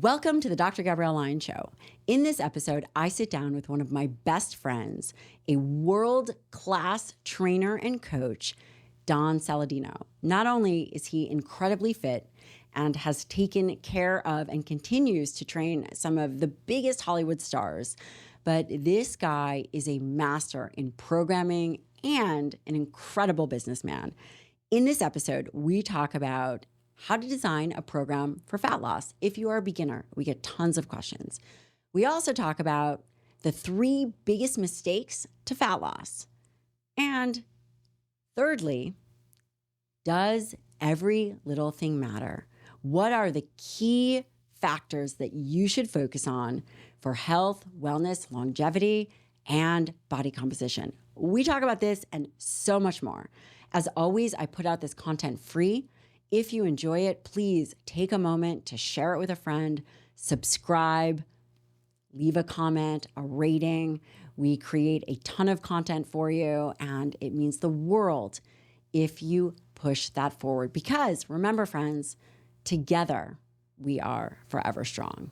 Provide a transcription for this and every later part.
Welcome to the Dr. Gabrielle Lyon Show. In this episode, I sit down with one of my best friends, a world-class trainer and coach, Don Saladino. Not only is he incredibly fit and has taken care of and continues to train some of the biggest Hollywood stars, but this guy is a master in programming and an incredible businessman. In this episode, we talk about how to design a program for fat loss. If you are a beginner, we get tons of questions. We also talk about the 3 biggest mistakes to fat loss. And thirdly, does every little thing matter? What are the key factors that you should focus on for health, wellness, longevity, and body composition? We talk about this and so much more. As always, I put out this content free. If you enjoy it, please take a moment to share it with a friend, subscribe, leave a comment, a rating. We create a ton of content for you, and it means the world if you push that forward. Because remember, friends, together we are forever strong.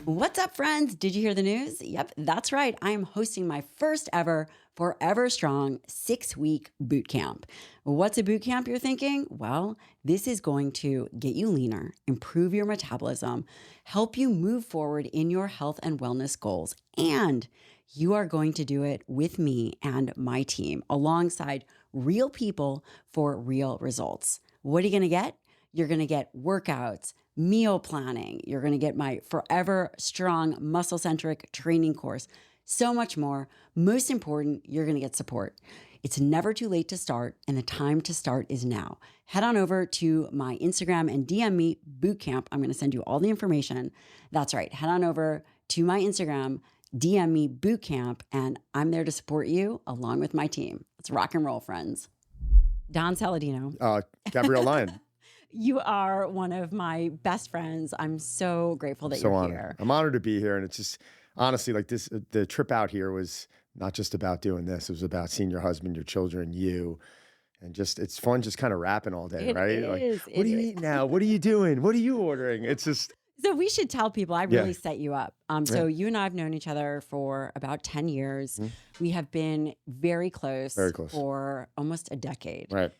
What's up, friends? Did you hear the news? Yep, that's right. I am hosting my first ever Forever Strong 6-week boot camp. What's a boot camp, you're thinking? Well, this is going to get you leaner, improve your metabolism, help you move forward in your health and wellness goals, and you are going to do it with me and my team alongside real people for real results. What are you going to get? You're going to get workouts, meal planning. You're going to get my Forever Strong muscle-centric training course. So much more. Most important, you're going to get support. It's never too late to start, and the time to start is now. Head on over to my Instagram and DM me bootcamp. I'm going to send you all the information. That's right. Head on over to my Instagram, DM me bootcamp, and I'm there to support you along with my team. Let's rock and roll, friends. Don Saladino. Gabrielle Lyon. You are one of my best friends. I'm so grateful that you're here. I'm honored to be here. And it's just, honestly, like this, the trip out here was not just about doing this. It was about seeing your husband, your children, you. And just, it's fun just kind of rapping all day, right? Is. Like, what do you eat now? What are you doing? What are you ordering? It's just. So we should tell people, I really set you up. So you and I have known each other for about 10 years. Mm-hmm. We have been very close for almost a decade. Right.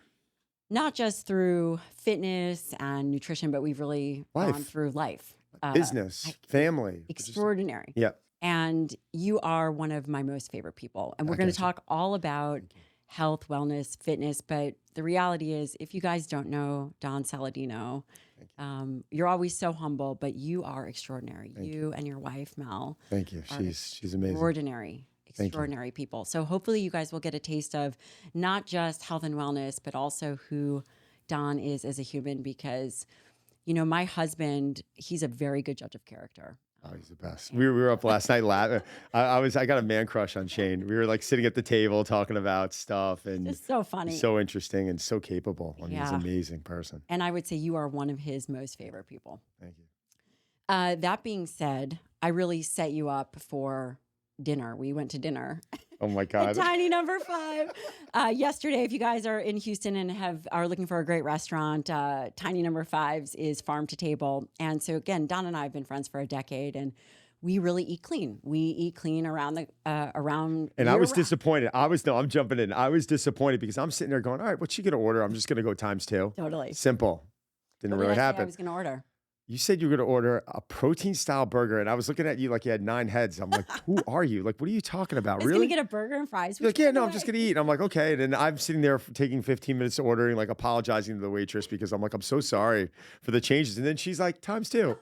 Not just through fitness and nutrition, but we've really gone through life. Business, family. Extraordinary. Yeah. And you are one of my most favorite people. And we're going to talk all about health, wellness, fitness. But the reality is, if you guys don't know Don Saladino, you're always so humble, but you are extraordinary. You and your wife, Mel. Thank you. She's amazing. Extraordinary people. So hopefully you guys will get a taste of not just health and wellness, but also who Don is as a human, because, you know, my husband, he's a very good judge of character. Oh, he's the best. We were up last night laughing. I got a man crush on Shane. We were like sitting at the table talking about stuff, and it's so funny, so interesting, and so capable. I mean, he's an amazing person. And I would say you are one of his most favorite people. Thank you. That being said, I really set you up for dinner. We went to dinner. Oh my God. Tiny number 5. Yesterday, if you guys are in Houston and are looking for a great restaurant, Tiny number 5's is farm to table. And so again, Don and I have been friends for a decade, and we really eat clean. We eat clean around. And I was disappointed. I'm jumping in. I was disappointed because I'm sitting there going, all right, what's she going to order? I'm just going to go ×2. Totally. Simple. Didn't really happen. I was going to order. You said you were going to order a protein-style burger, and I was looking at you like you had 9 heads. I'm like, who are you? Like, what are you talking about? I was really? going to get a burger and fries. You're like, yeah, no, I'm just going to eat. And I'm like, okay. And then I'm sitting there taking 15 minutes ordering, like apologizing to the waitress because I'm like, I'm so sorry for the changes. And then she's like, ×2.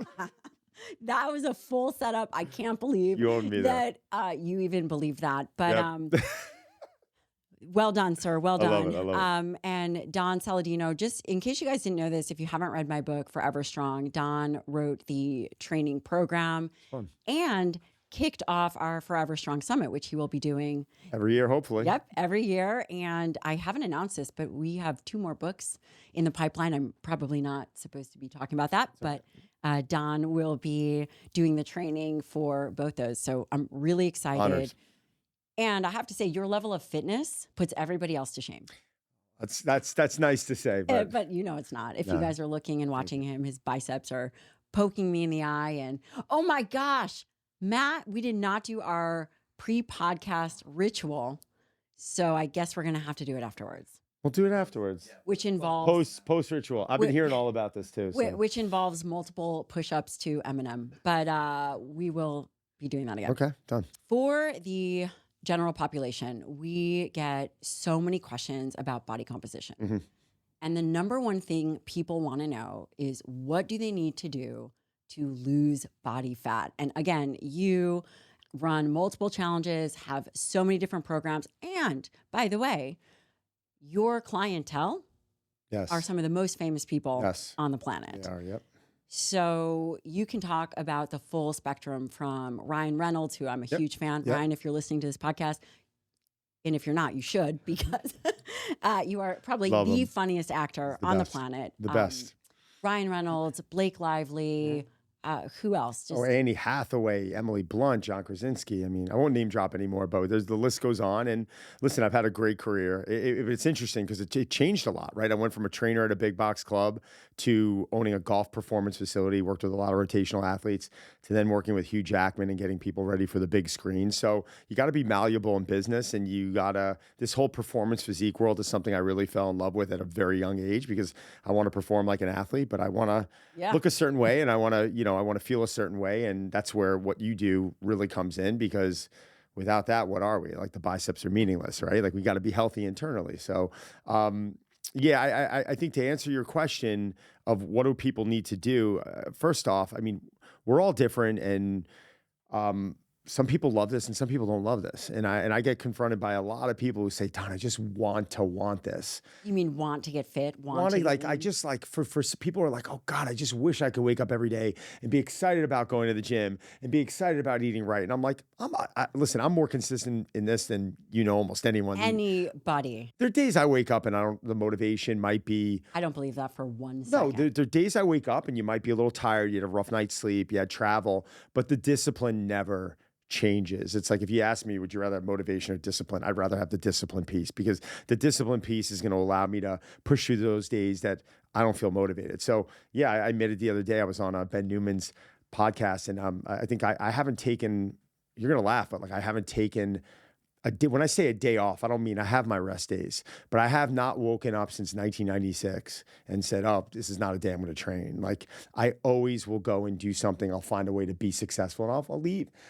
That was a full setup. I can't believe you owed me that. You even believe that. But well done, sir. Well done. I love it. And Don Saladino, just in case you guys didn't know this, if you haven't read my book, Forever Strong, Don wrote the training program and kicked off our Forever Strong Summit, which he will be doing every year, hopefully. Yep, every year. And I haven't announced this, but we have 2 more books in the pipeline. I'm probably not supposed to be talking about that, but Don will be doing the training for both those. So I'm really excited. Honors. And I have to say, your level of fitness puts everybody else to shame. That's nice to say, but But it's not. If you no. guys are looking and watching him, his biceps are poking me in the eye. And oh my gosh, Matt, we did not do our pre-podcast ritual. So I guess we're going to have to do it afterwards. We'll do it afterwards. Which involves Post ritual. I've been hearing all about this too. So. which involves multiple push-ups to Eminem. But we will be doing that again. Okay, done. For the general population, we get so many questions about body composition. Mm-hmm. And the number one thing people want to know is, what do they need to do to lose body fat? And again, you run multiple challenges, have so many different programs. And by the way, your clientele are some of the most famous people on the planet. They are, yep. So you can talk about the full spectrum from Ryan Reynolds, who I'm a huge fan. Yep. Ryan, if you're listening to this podcast, and if you're not, you should, because you are probably the funniest actor on the planet. The best. Ryan Reynolds, Blake Lively, who else? Annie Hathaway, Emily Blunt, John Krasinski. I mean, I won't name drop anymore, but the list goes on. And listen, I've had a great career. It's interesting because it changed a lot, right? I went from a trainer at a big box club to owning a golf performance facility, worked with a lot of rotational athletes, to then working with Hugh Jackman and getting people ready for the big screen. So you got to be malleable in business, and this whole performance physique world is something I really fell in love with at a very young age, because I want to perform like an athlete, but I want to look a certain way, and I want to, I want to feel a certain way. And that's where what you do really comes in, because without that, what are we? Like, the biceps are meaningless, right? Like, we got to be healthy internally. So, I think to answer your question of what do people need to do, first off, I mean, we're all different, and some people love this and some people don't love this. And I get confronted by a lot of people who say, Don, I just want this. You mean want to get fit? For people who are like, oh God, I just wish I could wake up every day and be excited about going to the gym and be excited about eating right. And I'm like, listen, I'm more consistent in this than, almost anyone. Anybody. There are days I wake up and the motivation might be. I don't believe that for 1 second. No, there are days I wake up and you might be a little tired. You had a rough night's sleep. You had travel, but the discipline never changes. It's like, if you ask me, would you rather have motivation or discipline? I'd rather have the discipline piece, because the discipline piece is going to allow me to push through those days that I don't feel motivated. So yeah, I admitted the other day I was on Ben Newman's podcast, and I think I haven't taken, you're going to laugh, but like, I haven't taken when I say a day off, I don't mean I have my rest days, but I have not woken up since 1996 and said, oh, this is not a day I'm going to train. Like, I always will go and do something. I'll find a way to be successful, and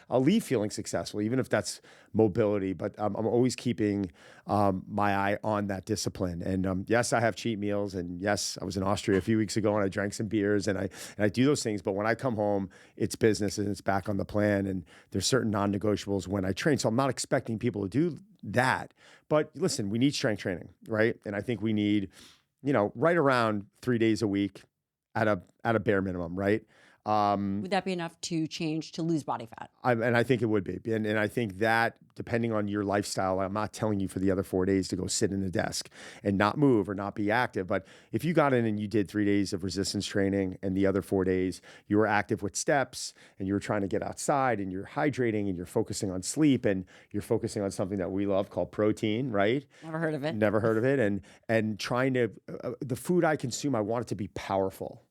I'll leave feeling successful, even if that's mobility. But I'm always keeping my eye on that discipline. And yes, I have cheat meals. And yes, I was in Austria a few weeks ago and I drank some beers, and I do those things. But when I come home, it's business and it's back on the plan. And there's certain non-negotiables when I train. So I'm not expecting people to do that. But listen, we need strength training, right? And I think we need, right around 3 days a week at a bare minimum, right? Would that be enough to lose body fat? And I think it would be. And I think that, depending on your lifestyle, I'm not telling you for the other 4 days to go sit in a desk and not move or not be active. But if you got in and you did 3 days of resistance training, and the other 4 days you were active with steps, and you were trying to get outside, and you're hydrating, and you're focusing on sleep, and you're focusing on something that we love called protein, right? Never heard of it. Never heard of it. And trying to, the food I consume, I want it to be powerful.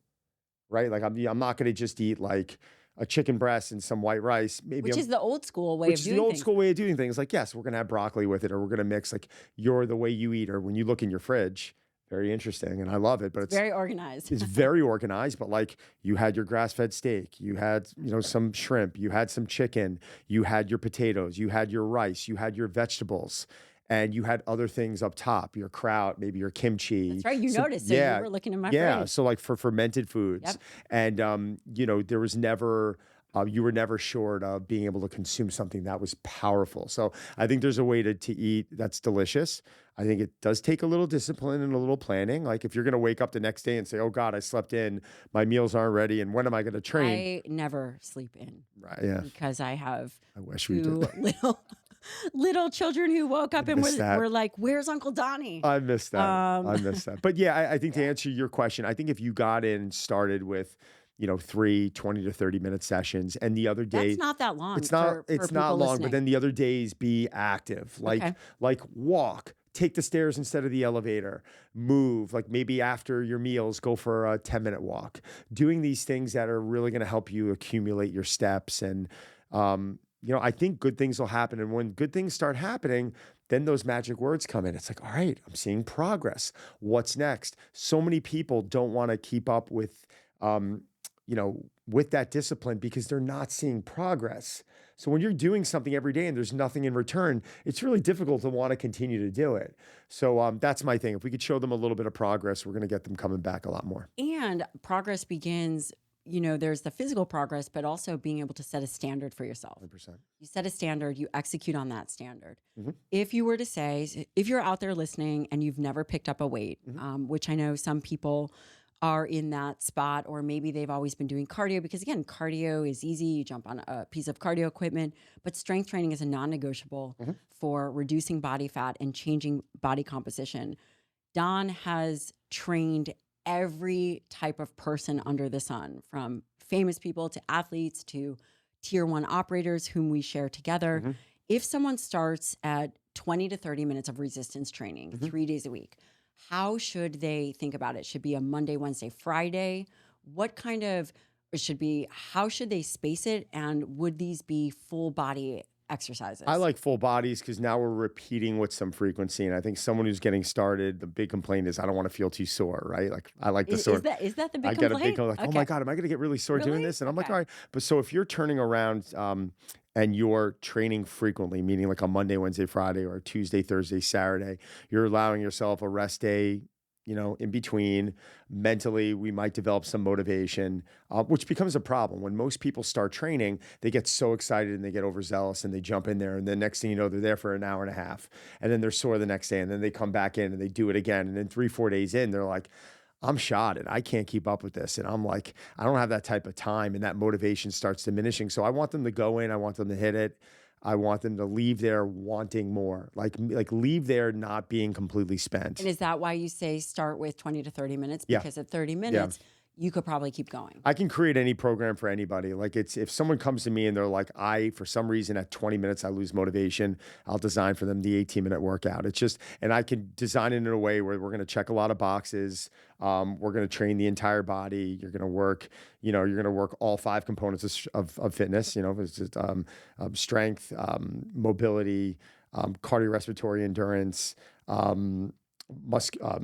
Right? Like, I'm not going to just eat like a chicken breast and some white rice. Which is the old school way of doing things. Which is the old school way of doing things. Like, yes, we're going to have broccoli with it, or we're going to mix, like, you're the way you eat, or when you look in your fridge. Very interesting. And I love it, but it's very organized. It's very organized, but like, you had your grass-fed steak, you had, some shrimp, you had some chicken, you had your potatoes, you had your rice, you had your vegetables. And you had other things up top, your kraut, maybe your kimchi. That's right. You noticed. So you were looking in my fridge. Yeah. So like, for fermented foods. Yep. And, there was never, you were never short of being able to consume something that was powerful. So I think there's a way to eat that's delicious. I think it does take a little discipline and a little planning. Like, if you're going to wake up the next day and say, oh God, I slept in, my meals aren't ready, and when am I going to train? I never sleep in. Right. Yeah. Because I have two little children who woke up and were like, where's Uncle Donnie? I missed that. I missed that. But yeah, I think to answer your question, I think if you got in and started with, 3 20 to 30 minute sessions, and the other day, that's not that long. It's not long, listening. But then the other days be active, like walk, take the stairs instead of the elevator, move, like maybe after your meals, go for a 10-minute walk, doing these things that are really going to help you accumulate your steps. And, I think good things will happen. And when good things start happening, then those magic words come in. It's like, all right, I'm seeing progress. What's next? So many people don't want to keep up with, with that discipline because they're not seeing progress. So when you're doing something every day and there's nothing in return, it's really difficult to want to continue to do it. So that's my thing. If we could show them a little bit of progress, we're going to get them coming back a lot more. And progress begins, there's the physical progress, but also being able to set a standard for yourself. 100%. You set a standard, you execute on that standard. Mhm. If you were to say, if you're out there listening and you've never picked up a weight, which I know some people are in that spot, or maybe they've always been doing cardio, because again, cardio is easy. You jump on a piece of cardio equipment, but strength training is a non-negotiable for reducing body fat and changing body composition. Don has trained every type of person under the sun, from famous people to athletes to tier 1 operators whom we share together. If someone starts at 20 to 30 minutes of resistance training 3 days a week, how should they think about it? Should be a Monday, Wednesday, Friday? How should they space it? And would these be full body exercises? I like full bodies because now we're repeating with some frequency. And I think someone who's getting started, the big complaint is, I don't want to feel too sore, right? Like I like the sore. Is that the big I complaint? get a big complaint, like, oh my God, am I going to get really sore doing this? And I'm like, all right. But so if you're turning around and you're training frequently, meaning like on Monday, Wednesday, Friday, or Tuesday, Thursday, Saturday, you're allowing yourself a rest day, in between. Mentally, we might develop some motivation, which becomes a problem. When most people start training, they get so excited and they get overzealous and they jump in there. And then next thing you know, they're there for an hour and a half. And then they're sore the next day. And then they come back in and they do it again. And then 3-4 days in, they're like, I'm shot and I can't keep up with this. And I'm like, I don't have that type of time. And that motivation starts diminishing. So I want them to go in. I want them to hit it. I want them to leave there wanting more, like leave there not being completely spent. And is that why you say start with 20 to 30 minutes? Because at 30 minutes, you could probably keep going. I can create any program for anybody. Like if someone comes to me and they're like, for some reason at 20 minutes, I lose motivation, I'll design for them the 18-minute workout. It's just, and I can design it in a way where we're going to check a lot of boxes. We're going to train the entire body. You're going to work, all 5 components of fitness, it's just, strength, mobility, cardiorespiratory endurance, muscular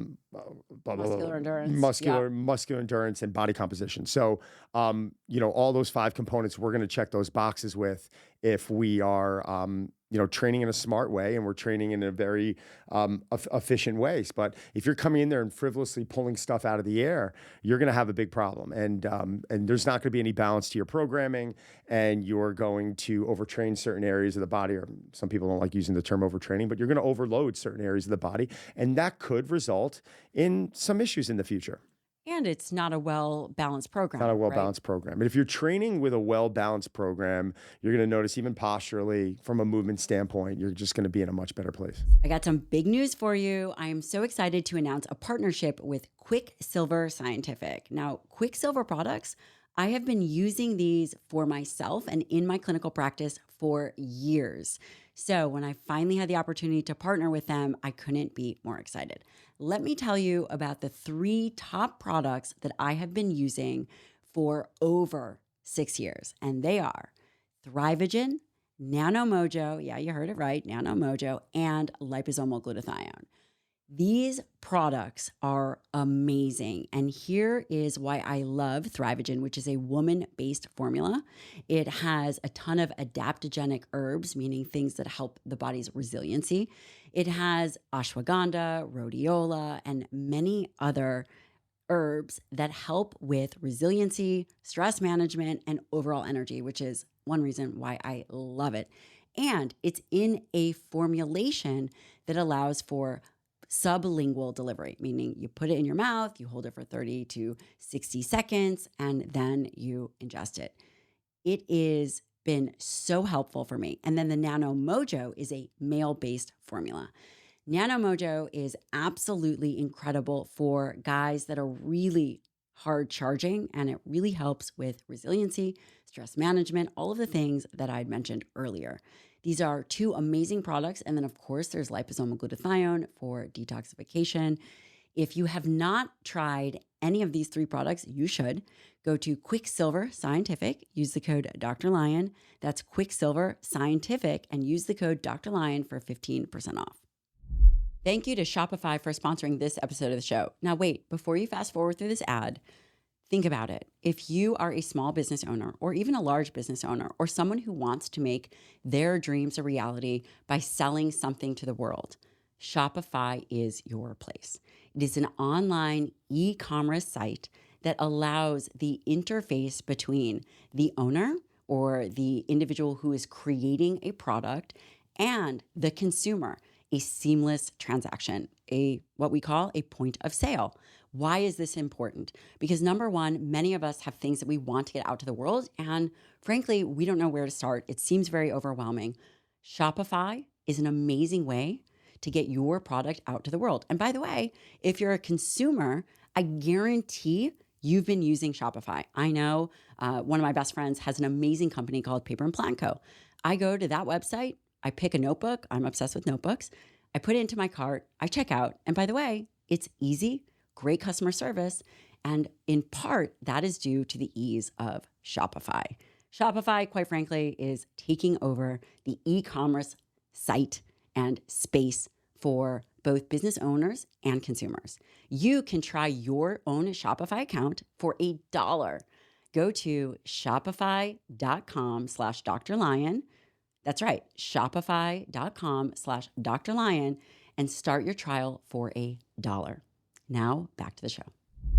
endurance and body composition. So, all those 5 components, we're going to check those boxes with if we are, training in a smart way and we're training in a very efficient ways. But if you're coming in there and frivolously pulling stuff out of the air, you're going to have a big problem. And there's not going to be any balance to your programming, and you're going to overtrain certain areas of the body, or some people don't like using the term overtraining, but you're going to overload certain areas of the body. And that could result in some issues in the future. And it's not a well-balanced program. Not a well-balanced program. And if you're training with a well-balanced program, you're going to notice even posturally, from a movement standpoint, you're just going to be in a much better place. I got some big news for you. I am so excited to announce a partnership with Quicksilver Scientific. Now, Quicksilver products, I have been using these for myself and in my clinical practice for years. So when I finally had the opportunity to partner with them, I couldn't be more excited. Let me tell you about the 3 top products that I have been using for over 6 years. And they are Thrivogen, NanoMojo, yeah, you heard it right, NanoMojo, and liposomal glutathione. These products are amazing. And here is why I love Thrivogen, which is a woman-based formula. It has a ton of adaptogenic herbs, meaning things that help the body's resiliency. It has ashwagandha, rhodiola, and many other herbs that help with resiliency, stress management, and overall energy, which is one reason why I love it. And it's in a formulation that allows for sublingual delivery, meaning you put it in your mouth, you hold it for 30 to 60 seconds, and then you ingest it. It has been so helpful for me. And then the NanoMojo is a male-based formula. NanoMojo is absolutely incredible for guys that are really hard charging, and it really helps with resiliency, stress management, all of the things that I'd mentioned earlier. These are two amazing products. And then, of course, there's liposomal glutathione for detoxification. If you have not tried any of these 3 products, you should go to Quicksilver Scientific, use the code Dr. Lyon. That's Quicksilver Scientific, and use the code Dr. Lyon for 15% off. Thank you to Shopify for sponsoring this episode of the show. Now, wait, before you fast forward through this ad, think about it. If you are a small business owner or even a large business owner or someone who wants to make their dreams a reality by selling something to the world, Shopify is your place. It is an online e-commerce site that allows the interface between the owner or the individual who is creating a product and the consumer, a seamless transaction, what we call a point of sale. Why is this important? Because number one, many of us have things that we want to get out to the world, and frankly, we don't know where to start. It seems very overwhelming. Shopify is an amazing way to get your product out to the world. And by the way, if you're a consumer, I guarantee you've been using Shopify. I know one of my best friends has an amazing company called Paper and Plan Co. I go to that website, I pick a notebook. I'm obsessed with notebooks. I put it into my cart. I check out. And by the way, it's easy, great customer service. And in part, that is due to the ease of Shopify. Shopify, quite frankly, is taking over the e-commerce site and space for both business owners and consumers. You can try your own Shopify account for $1. Go to shopify.com/Dr. Lyon. That's right, shopify.com/Dr. Lyon, and start your trial for $1. Now back to the show.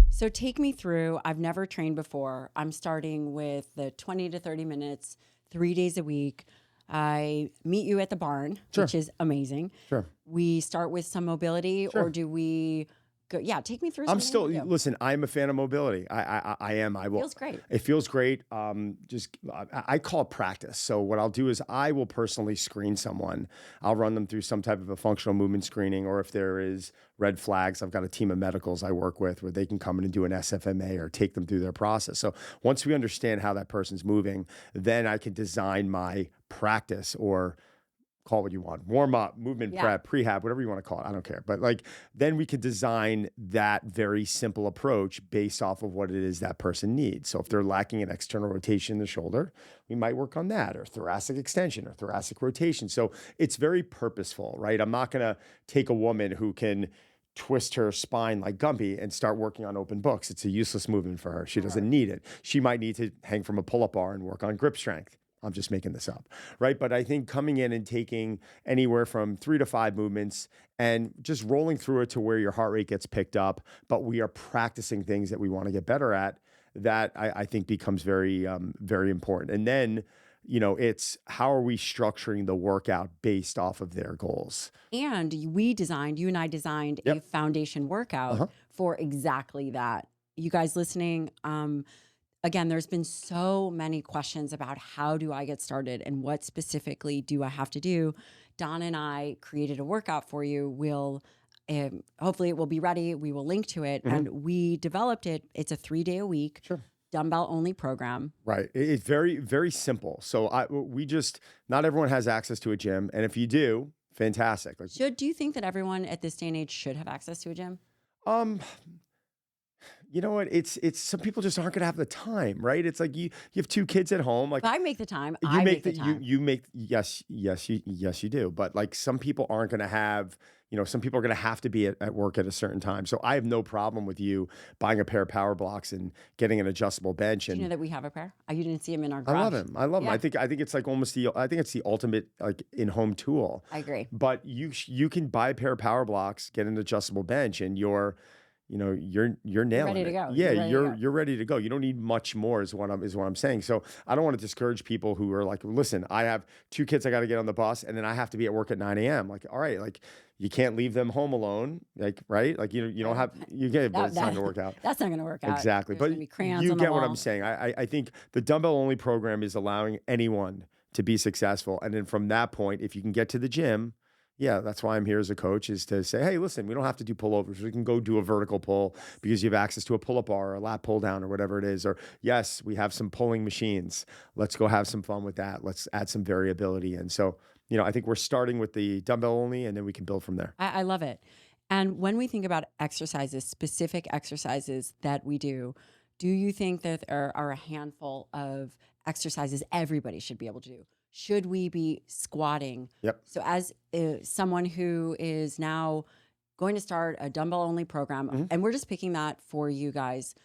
So take me through, I've never trained before. I'm starting with the 20 to 30 minutes, 3 days a week. I meet you at the barn, Sure. which is amazing. Sure. We start with some mobility, Sure. or do we go? Yeah, take me through. I'm still, listen, I'm a fan of mobility. I am. I will. Feels great. It feels great. I call it practice. So what I'll do is I will personally screen someone. I'll run them through some type of a functional movement screening, or if there is red flags, I've got a team of medicals I work with where they can come in and do an SFMA or take them through their process. So once we understand how that person's moving, then I can design my practice, or call it what you want, warm up, movement prep, prehab, whatever you want to call it. I don't care. But then we could design that very simple approach based off of what it is that person needs. So if they're lacking an external rotation in the shoulder, we might work on that, or thoracic extension or thoracic rotation. So it's very purposeful, right? I'm not going to take a woman who can twist her spine like Gumpy and start working on open books. It's a useless movement for her. She doesn't need it. She might need to hang from a pull-up bar and work on grip strength. I'm just making this up, right? But I think coming in and taking anywhere from 3 to 5 movements and just rolling through it to where your heart rate gets picked up, but we are practicing things that we want to get better at, that I think becomes very, very important. And then, it's how are we structuring the workout based off of their goals? And you and I designed a foundation workout for exactly that. You guys listening, again, there's been so many questions about how do I get started and what specifically do I have to do. Don and I created a workout for you. Hopefully it will be ready. We will link to it. And we developed it. It's a 3-day-a-week dumbbell only program. Right. It's very, very simple. So not everyone has access to a gym. And if you do, fantastic. Do you think that everyone at this day and age should have access to a gym? You know what? It's some people just aren't going to have the time, right? It's like you have 2 kids at home. Like, if I make the time. I make the time. Yes, you do. But some people aren't going to have. Some people are going to have to be at work at a certain time. So I have no problem with you buying a pair of power blocks and getting an adjustable bench. And do you know that we have a pair? You didn't see them in our garage. I love them. I think it's like I think it's the ultimate in-home tool. I agree. But you can buy a pair of power blocks, get an adjustable bench, and you're nailing ready to go. Yeah, you're ready to go. You don't need much more is what I'm saying. So I don't want to discourage people who are like, listen, I have 2 kids I got to get on the bus, and then I have to be at work at 9 a.m. Like, all right, you can't leave them home alone, right? You don't have it's not going to work out. That's not going to work out. Exactly. There's But you get what I'm saying. I think the dumbbell only program is allowing anyone to be successful, and then from that point, if you can get to the gym. Yeah, that's why I'm here as a coach, is to say, hey, listen, we don't have to do pullovers. We can go do a vertical pull because you have access to a pull-up bar or a lat pull down or whatever it is. Or yes, we have some pulling machines. Let's go have some fun with that. Let's add some variability in. So I think we're starting with the dumbbell only, and then we can build from there. I love it. And when we think about exercises, specific exercises that we do you think that there are a handful of exercises everybody should be able to do? Should we be squatting? Yep. So as someone who is now going to start a dumbbell only program, and we're just picking that for you guys,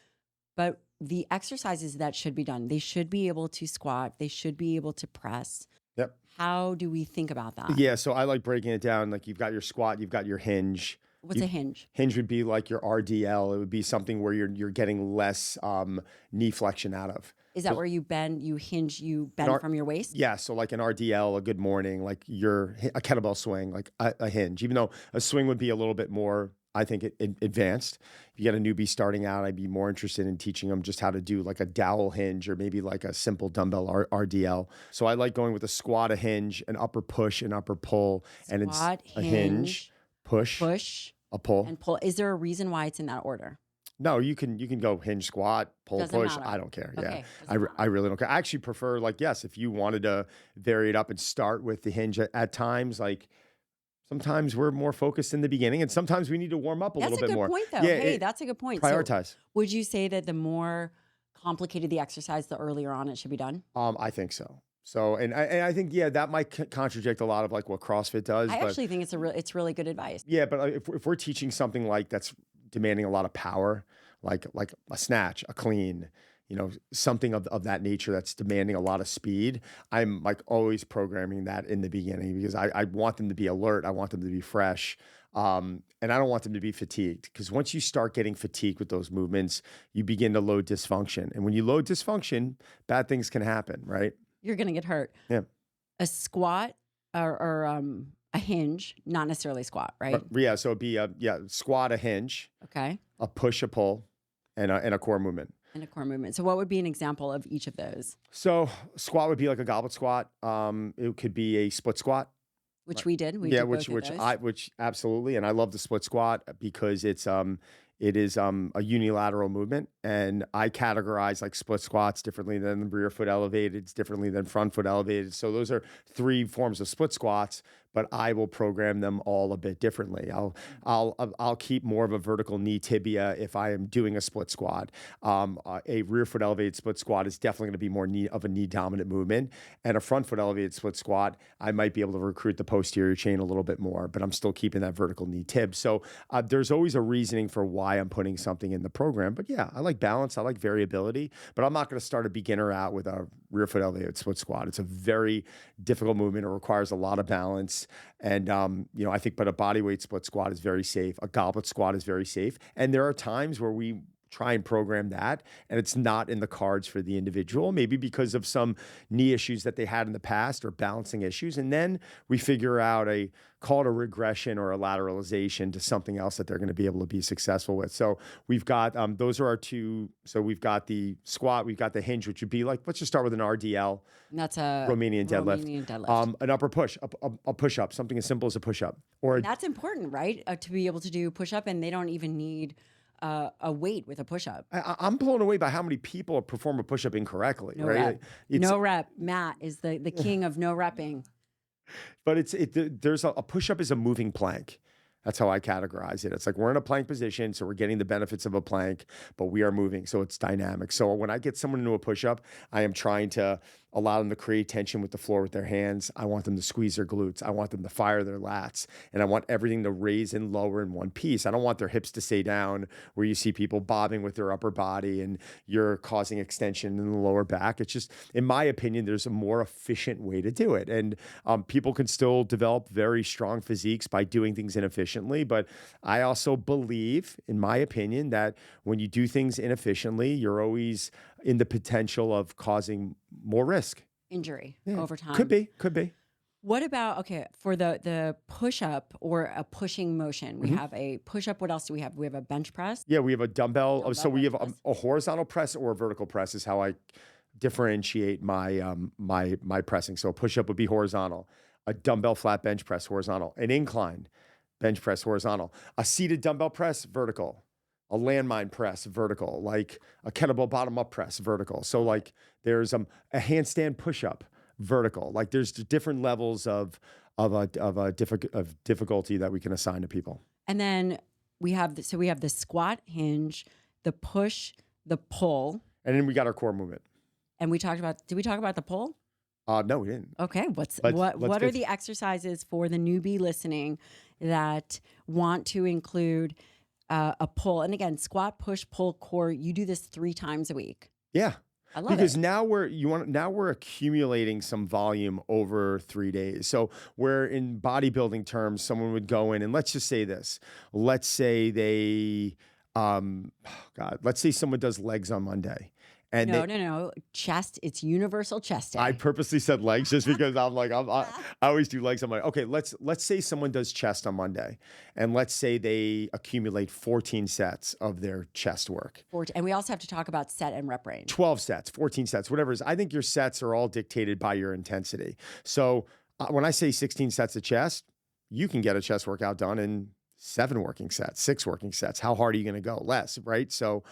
but the exercises that should be done, they should be able to squat, they should be able to press. Yep. How do we think about that? Yeah, so I like breaking it down. Like, you've got your squat, you've got your hinge. What's a hinge? Hinge would be like your RDL. It would be something where you're getting less knee flexion out of. Is that where you bend, you hinge, you bend from your waist? Yeah, so like an RDL, a good morning, like a kettlebell swing, like a hinge. Even though a swing would be a little bit more, I think, advanced. If you get a newbie starting out, I'd be more interested in teaching them just how to do like a dowel hinge or maybe like a simple dumbbell RDL. So I like going with a squat, a hinge, an upper push, an upper pull, and Squat, a hinge, push, a pull. and pull. Is there a reason why it's in that order? No, you can go hinge, squat, pull, Doesn't push. matter. I don't care. Okay, Yeah, I really don't care. I actually prefer, like, yes, if you wanted to vary it up and start with the hinge at times, like sometimes we're more focused in the beginning, and sometimes we need to warm up a little bit more. That's a good point, though. Yeah, Hey, that's a good point. Prioritize. So would you say that the more complicated the exercise, the earlier on it should be done? I think so. So, and I think, yeah, that might contradict a lot of like what CrossFit does. I actually think it's really good advice. Yeah, but if we're teaching something like that's demanding a lot of power, like a snatch, a clean, something of that nature that's demanding a lot of speed, I'm like always programming that in the beginning because I want them to be alert. I want them to be fresh. And I don't want them to be fatigued, because once you start getting fatigued with those movements, you begin to load dysfunction. And when you load dysfunction, bad things can happen, right? You're going to get hurt. Yeah. A squat or a hinge, not necessarily squat, right? Yeah. So it'd be squat, a hinge, Okay. a push, a pull, and a core movement. And a core movement. So what would be an example of each of those? So squat would be like a goblet squat. It could be a split squat. Which we did. Which absolutely. And I love the split squat because it is a unilateral movement, and I categorize like split squats differently than the rear foot elevated, differently than front foot elevated. So those are 3 forms of split squats, but I will program them all a bit differently. I'll keep more of a vertical knee tibia if I am doing a split squat. A rear foot elevated split squat is definitely going to be more of a knee dominant movement, and a front foot elevated split squat, I might be able to recruit the posterior chain a little bit more, but I'm still keeping that vertical knee tib. So there's always a reasoning for why I'm putting something in the program. But yeah, I like balance. I like variability, but I'm not going to start a beginner out with a rear foot elevated split squat. It's a very difficult movement. It requires a lot of balance. And, I think, but a bodyweight split squat is very safe. A goblet squat is very safe. And there are times where we try and program that, and it's not in the cards for the individual, maybe because of some knee issues that they had in the past or balancing issues. And then we figure out call it a regression or a lateralization to something else that they're going to be able to be successful with. So we've got, those are our 2. So we've got the squat, we've got the hinge, which would be like, let's just start with an RDL. And that's a Romanian deadlift. An upper push, a push up, something as simple as a push up. And that's important, right? To be able to do push up, and they don't even need a weight with a push-up. I'm blown away by how many people perform a push-up incorrectly. No right? rep. No rep. Matt is the king of no repping. But there's a push-up is a moving plank. That's how I categorize it. It's like we're in a plank position, so we're getting the benefits of a plank, but we are moving, so it's dynamic. So when I get someone into a push-up, I am trying to allow them to create tension with the floor with their hands. I want them to squeeze their glutes. I want them to fire their lats. And I want everything to raise and lower in one piece. I don't want their hips to stay down where you see people bobbing with their upper body and you're causing extension in the lower back. It's just, in my opinion, there's a more efficient way to do it. And people can still develop very strong physiques by doing things inefficiently. But I also believe, in my opinion, that when you do things inefficiently, you're always in the potential of causing more risk. Injury over time. Could be. What about, for the push-up or a pushing motion, we have a push-up. What else do we have? We have a bench press. Yeah, we have a dumbbell. So we have a horizontal press or a vertical press is how I differentiate my my pressing. So a push-up would be horizontal. A dumbbell flat bench press, horizontal. An incline bench press, horizontal. A seated dumbbell press, vertical. A landmine press, vertical. Like a kettlebell bottom up press, vertical. So like there's a handstand push-up, vertical. Like there's different levels of difficulty that we can assign to people. And then we have the squat hinge, the push, the pull. And then we got our core movement. And did we talk about the pull? No, we didn't. Okay. What are the exercises for the newbie listening that want to include a pull? And again, squat, push, pull, core. You do this 3 times a week. Yeah. I love because it. now we're accumulating some volume over 3 days. So where in bodybuilding terms, someone would go in and let's just say this. Let's say they, let's say someone does legs on Monday. And no. Chest. It's universal chest day. I purposely said legs just because I always do legs on Monday. Okay, let's say someone does chest on Monday, and let's say they accumulate 14 sets of their chest work. And we also have to talk about set and rep range. 12 sets, 14 sets, whatever it is. I think your sets are all dictated by your intensity. So when I say 16 sets of chest, you can get a chest workout done in 7 working sets, 6 working sets. How hard are you going to go? Less, right? So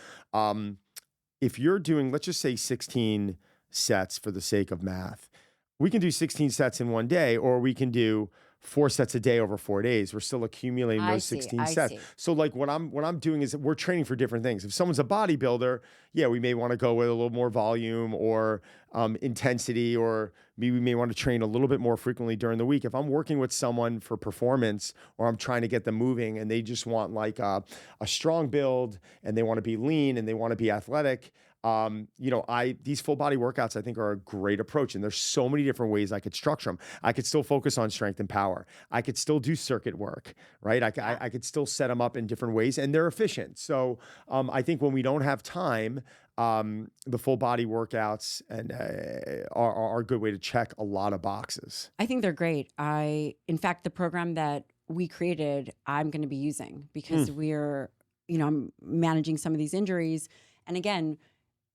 if you're doing, let's just say 16 sets for the sake of math, we can do 16 sets in one day, or we can do 4 sets a day over 4 days. We're still accumulating those 16 sets. So like what I'm doing is we're training for different things. If someone's a bodybuilder, yeah, we may want to go with a little more volume or intensity, or maybe we may want to train a little bit more frequently during the week. If I'm working with someone for performance, or I'm trying to get them moving and they just want like a strong build and they want to be lean and they want to be athletic, these full body workouts I think are a great approach, and there's so many different ways I could structure them. I could still focus on strength and power. I could still do circuit work, right? I could still set them up in different ways, and they're efficient. So I think when we don't have time, the full body workouts are a good way to check a lot of boxes. I think they're great. In fact, the program that we created, I'm going to be using because I'm managing some of these injuries, and again,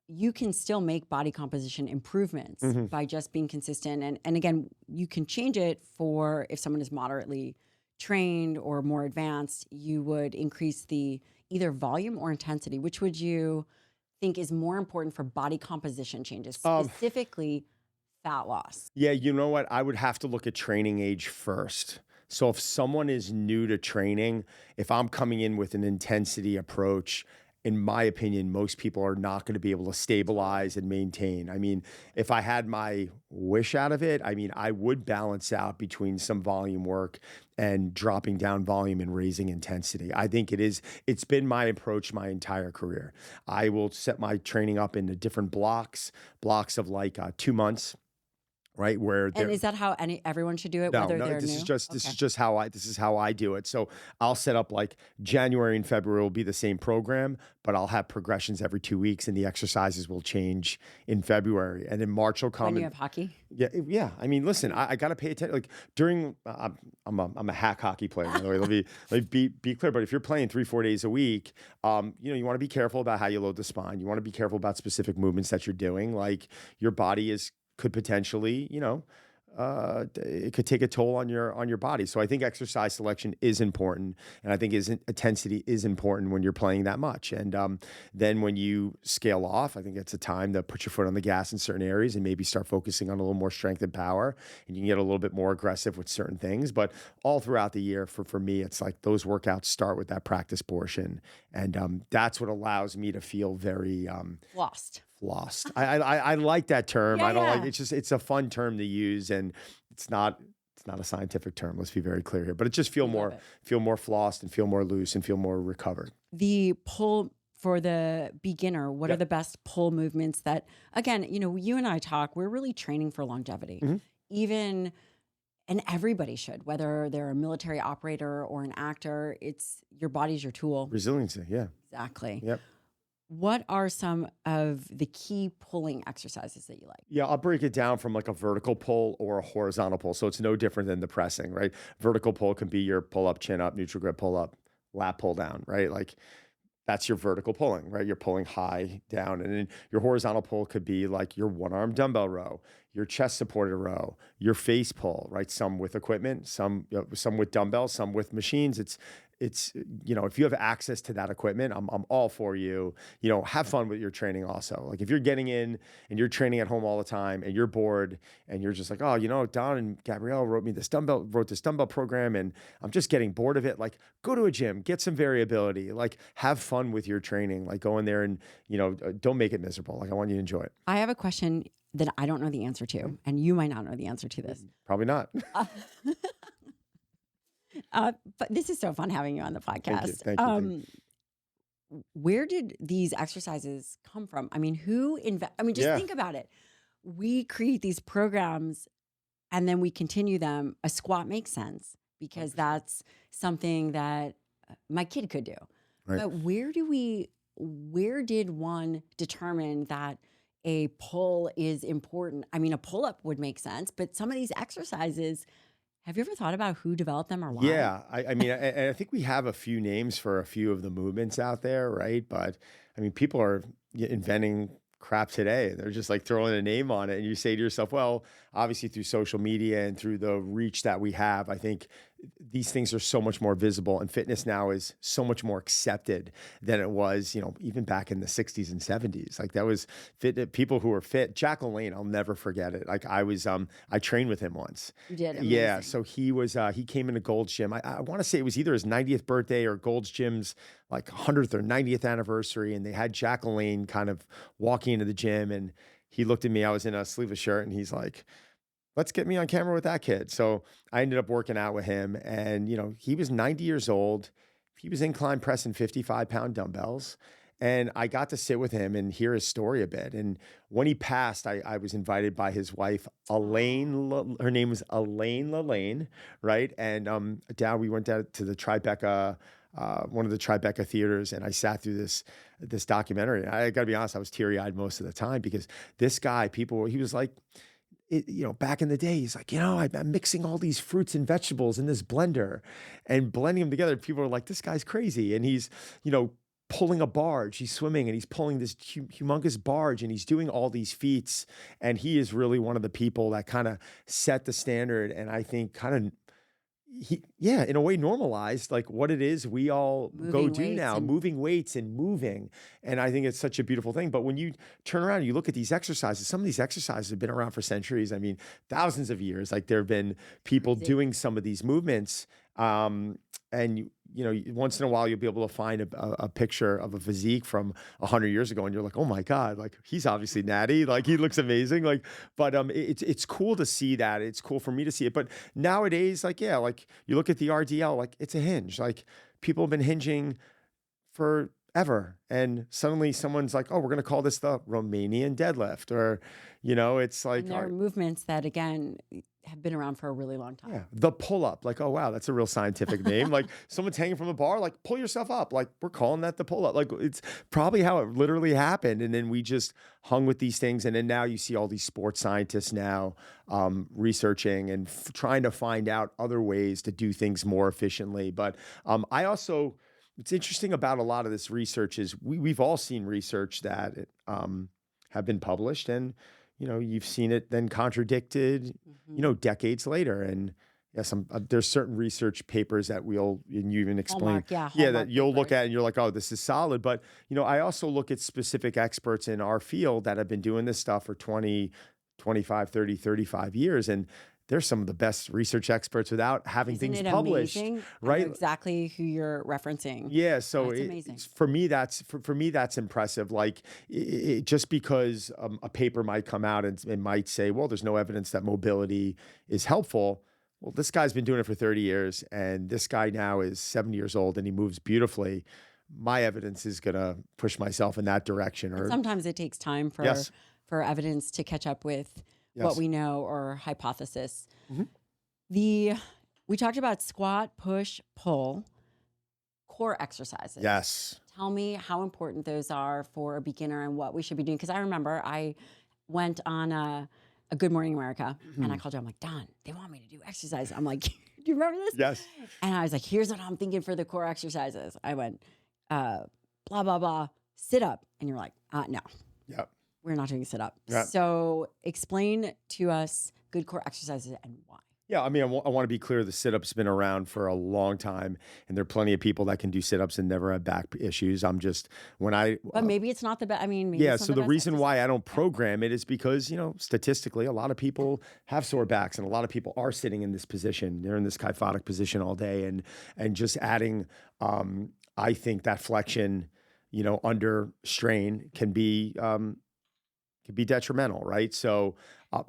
you can still make body composition improvements by just being consistent. And again, you can change it for if someone is moderately trained or more advanced, you would increase the either volume or intensity. Which would you think is more important for body composition changes, specifically fat loss? Yeah, you know what? I would have to look at training age first. So if someone is new to training, if I'm coming in with an intensity approach, in my opinion, most people are not going to be able to stabilize and maintain. I mean, if I had my wish out of it, I would balance out between some volume work and dropping down volume and raising intensity. I think it's been my approach my entire career. I will set my training up into different blocks of like 2 months. Right, and is that how everyone should do it? No, they're this new? This is how I do it. So I'll set up like January and February will be the same program, but I'll have progressions every 2 weeks, and the exercises will change in February, and then March will come. When you have hockey? Yeah. I mean, listen, I got to pay attention. Like during, I'm a hack hockey player. By the way, let me be clear. But if you're playing 3-4 days a week, you want to be careful about how you load the spine. You want to be careful about specific movements that you're doing. Like your body could potentially, it could take a toll on your body. So I think exercise selection is important, and I think intensity is important when you're playing that much. And then when you scale off, I think it's a time to put your foot on the gas in certain areas and maybe start focusing on a little more strength and power, and you can get a little bit more aggressive with certain things. But all throughout the year, for me, it's like those workouts start with that practice portion, and that's what allows me to feel very lost. I like that term. Yeah, I don't like it's a fun term to use, and it's not a scientific term. Let's be very clear here. But it just feel more flossed and feel more loose and feel more recovered. The pull for the beginner, what are the best pull movements that, again, you and I talk, we're really training for longevity. And everybody should, whether they're a military operator or an actor, it's your body's your tool. Resiliency, yeah. Exactly. Yep. What are some of the key pulling exercises that you like? Yeah, I'll break it down from like a vertical pull or a horizontal pull. So it's no different than the pressing, right? Vertical pull can be your pull up, chin up, neutral grip pull up, lat pull down, right? Like that's your vertical pulling, right? You're pulling high down. And then your horizontal pull could be like your one arm dumbbell row, your chest supported row, your face pull, right? Some with equipment, some with dumbbells, some with machines. it's, if you have access to that equipment, I'm all for you. Have fun with your training also. Like if you're getting in and you're training at home all the time and you're bored and you're just like, oh, Don and Gabrielle wrote this dumbbell program and I'm just getting bored of it. Like go to a gym, get some variability, like have fun with your training, like go in there and, don't make it miserable. Like I want you to enjoy it. I have a question that I don't know the answer to, and you might not know the answer to this. Probably not. But this is so fun having you on the podcast. Thank you. Where did these exercises come from? I mean, think about it. We create these programs and then we continue them. A squat makes sense because that's something that my kid could do. Right. But where did one determine that a pull is important? I mean, a pull-up would make sense, but some of these exercises, have you ever thought about who developed them or why? Yeah, I mean, I think we have a few names for a few of the movements out there, right? But I mean, people are inventing crap today. They're just like throwing a name on it. And you say to yourself, well, obviously through social media and through the reach that we have, I think these things are so much more visible and fitness now is so much more accepted than it was, even back in the 60s and 70s. Like that was fit people who were fit. Jack LaLanne, I'll never forget it. Like I trained with him once. You did? Amazing. Yeah. So he came into Gold's Gym. I want to say it was either his 90th birthday or Gold's Gym's like 100th or 90th anniversary. And they had Jack LaLanne kind of walking into the gym and he looked at me. I was in a sleeveless shirt and he's like, let's get me on camera with that kid. So I ended up working out with him and, he was 90 years old. He was incline pressing 55-pound dumbbells. And I got to sit with him and hear his story a bit. And when he passed, I was invited by his wife, Elaine. Her name was Elaine LaLanne, right? And we went down to the Tribeca, one of the Tribeca theaters, and I sat through this documentary. I got to be honest, I was teary-eyed most of the time because this guy, he was like, back in the day, he's like, I'm mixing all these fruits and vegetables in this blender and blending them together. People are like, this guy's crazy. And he's, pulling a barge. He's swimming and he's pulling this humongous barge and he's doing all these feats. And he is really one of the people that kind of set the standard. And I think kind of, in a way normalized like what it is we all go do now, moving weights and moving. And I think it's such a beautiful thing. But when you turn around and you look at these exercises, some of these exercises have been around for centuries. I mean, thousands of years. Like there have been people doing some of these movements. And once in a while you'll be able to find a picture of a physique from 100 years ago, and you're like, oh my God, like he's obviously natty, like he looks amazing, like. But it's cool to see that. It's cool for me to see it. But nowadays, like like you look at the RDL, like it's a hinge. Like people have been hinging forever, and suddenly someone's like, oh, we're gonna call this the Romanian deadlift, or it's like and there are movements that again have been around for a really long time. Yeah. The pull up, like, oh, wow, that's a real scientific name. Like someone's hanging from a bar, like pull yourself up. Like we're calling that the pull up. Like it's probably how it literally happened. And then we just hung with these things. And then now you see all these sports scientists now researching and trying to find out other ways to do things more efficiently. But what's interesting about a lot of this research is we've all seen research that have been published and you've seen it then contradicted, decades later. And there's certain research papers that you even explain. Hallmark that you'll papers. look at and you're like, oh, this is solid. But, I also look at specific experts in our field that have been doing this stuff for 20, 25, 30, 35 years. And they're some of the best research experts without having things published, amazing? Right? I know exactly who you're referencing. Yeah, so That's amazing. For me, that's impressive. Like just because a paper might come out and it might say, well, there's no evidence that mobility is helpful. Well, this guy's been doing it for 30 years, and this guy now is 70 years old, and he moves beautifully. My evidence is going to push myself in that direction. Or sometimes it takes time for evidence to catch up with what we know or hypothesis. Mm-hmm. We talked about squat, push, pull, core exercises. Yes. Tell me how important those are for a beginner and what we should be doing. Because I remember I went on a Good Morning America and I called you. I'm like, Don, they want me to do exercise. I'm like, do you remember this? Yes. And I was like, here's what I'm thinking for the core exercises. I went, blah, blah, blah, sit up. And you're like, no. Yep. We're not doing sit up. Yeah. So explain to us good core exercises and why. Yeah, I mean, I want to be clear. The sit-up's been around for a long time, and there are plenty of people that can do sit-ups and never have back issues. I'm just when I But maybe it's not the best. I mean, maybe yeah. it's not So the the best reason why exercise. I don't Yeah. program it is because statistically, a lot of people have sore backs, and a lot of people are sitting in this position. They're in this kyphotic position all day, and just adding, I think that flexion, under strain can be detrimental, right? So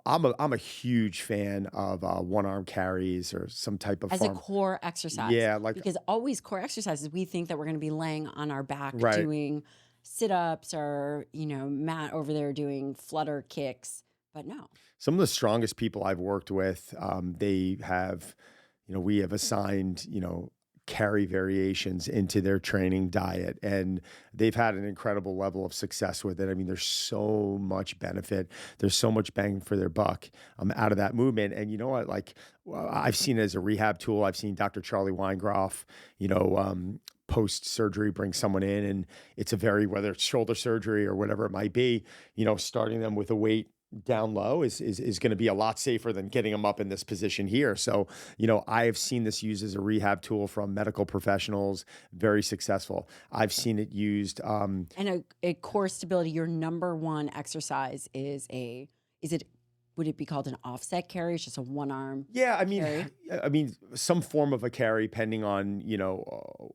I'm a huge fan of one arm carries or some type of As a farm. core exercise, Yeah, like because always core exercises, we think that we're going to be laying on our back right. doing sit-ups or, Matt over there doing flutter kicks, but no. Some of the strongest people I've worked with, they have, we have assigned, carry variations into their training diet, and they've had an incredible level of success with it. I mean, there's so much benefit. There's so much bang for their buck out of that movement. And you know what? Like, I've seen it as a rehab tool. I've seen Dr. Charlie Weingroff, post surgery bring someone in, and it's whether it's shoulder surgery or whatever it might be, starting them with a weight down low is going to be a lot safer than getting them up in this position here. So, I have seen this used as a rehab tool from medical professionals, very successful. I've seen it used. And a core stability, your number one exercise would it be called an offset carry? It's just a one arm Yeah, carry? I mean, some form of a carry, depending on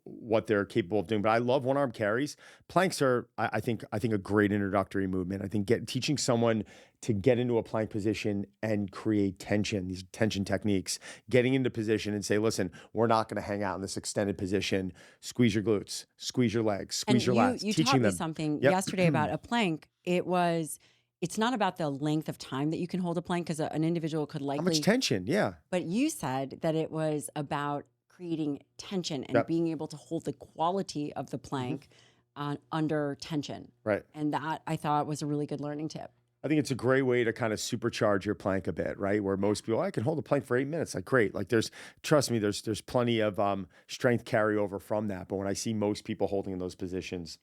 what they're capable of doing. But I love one arm carries. Planks are, I think, a great introductory movement. I think teaching someone to get into a plank position and create tension, these tension techniques, getting into position and say, listen, we're not going to hang out in this extended position. Squeeze your glutes, squeeze your legs, squeeze your lats. You Teaching taught me them. something Yep. yesterday about a plank. It's not about the length of time that you can hold a plank, because an individual could How much likely, tension? Yeah. but you said that it was about creating tension and Yep. being able to hold the quality of the plank under tension. Right. And that I thought was a really good learning tip. I think it's a great way to kind of supercharge your plank a bit, right? Where most people, I can hold a plank for 8 minutes. Like, great. Like trust me, there's plenty of strength carryover from that. But when I see most people holding in those positions,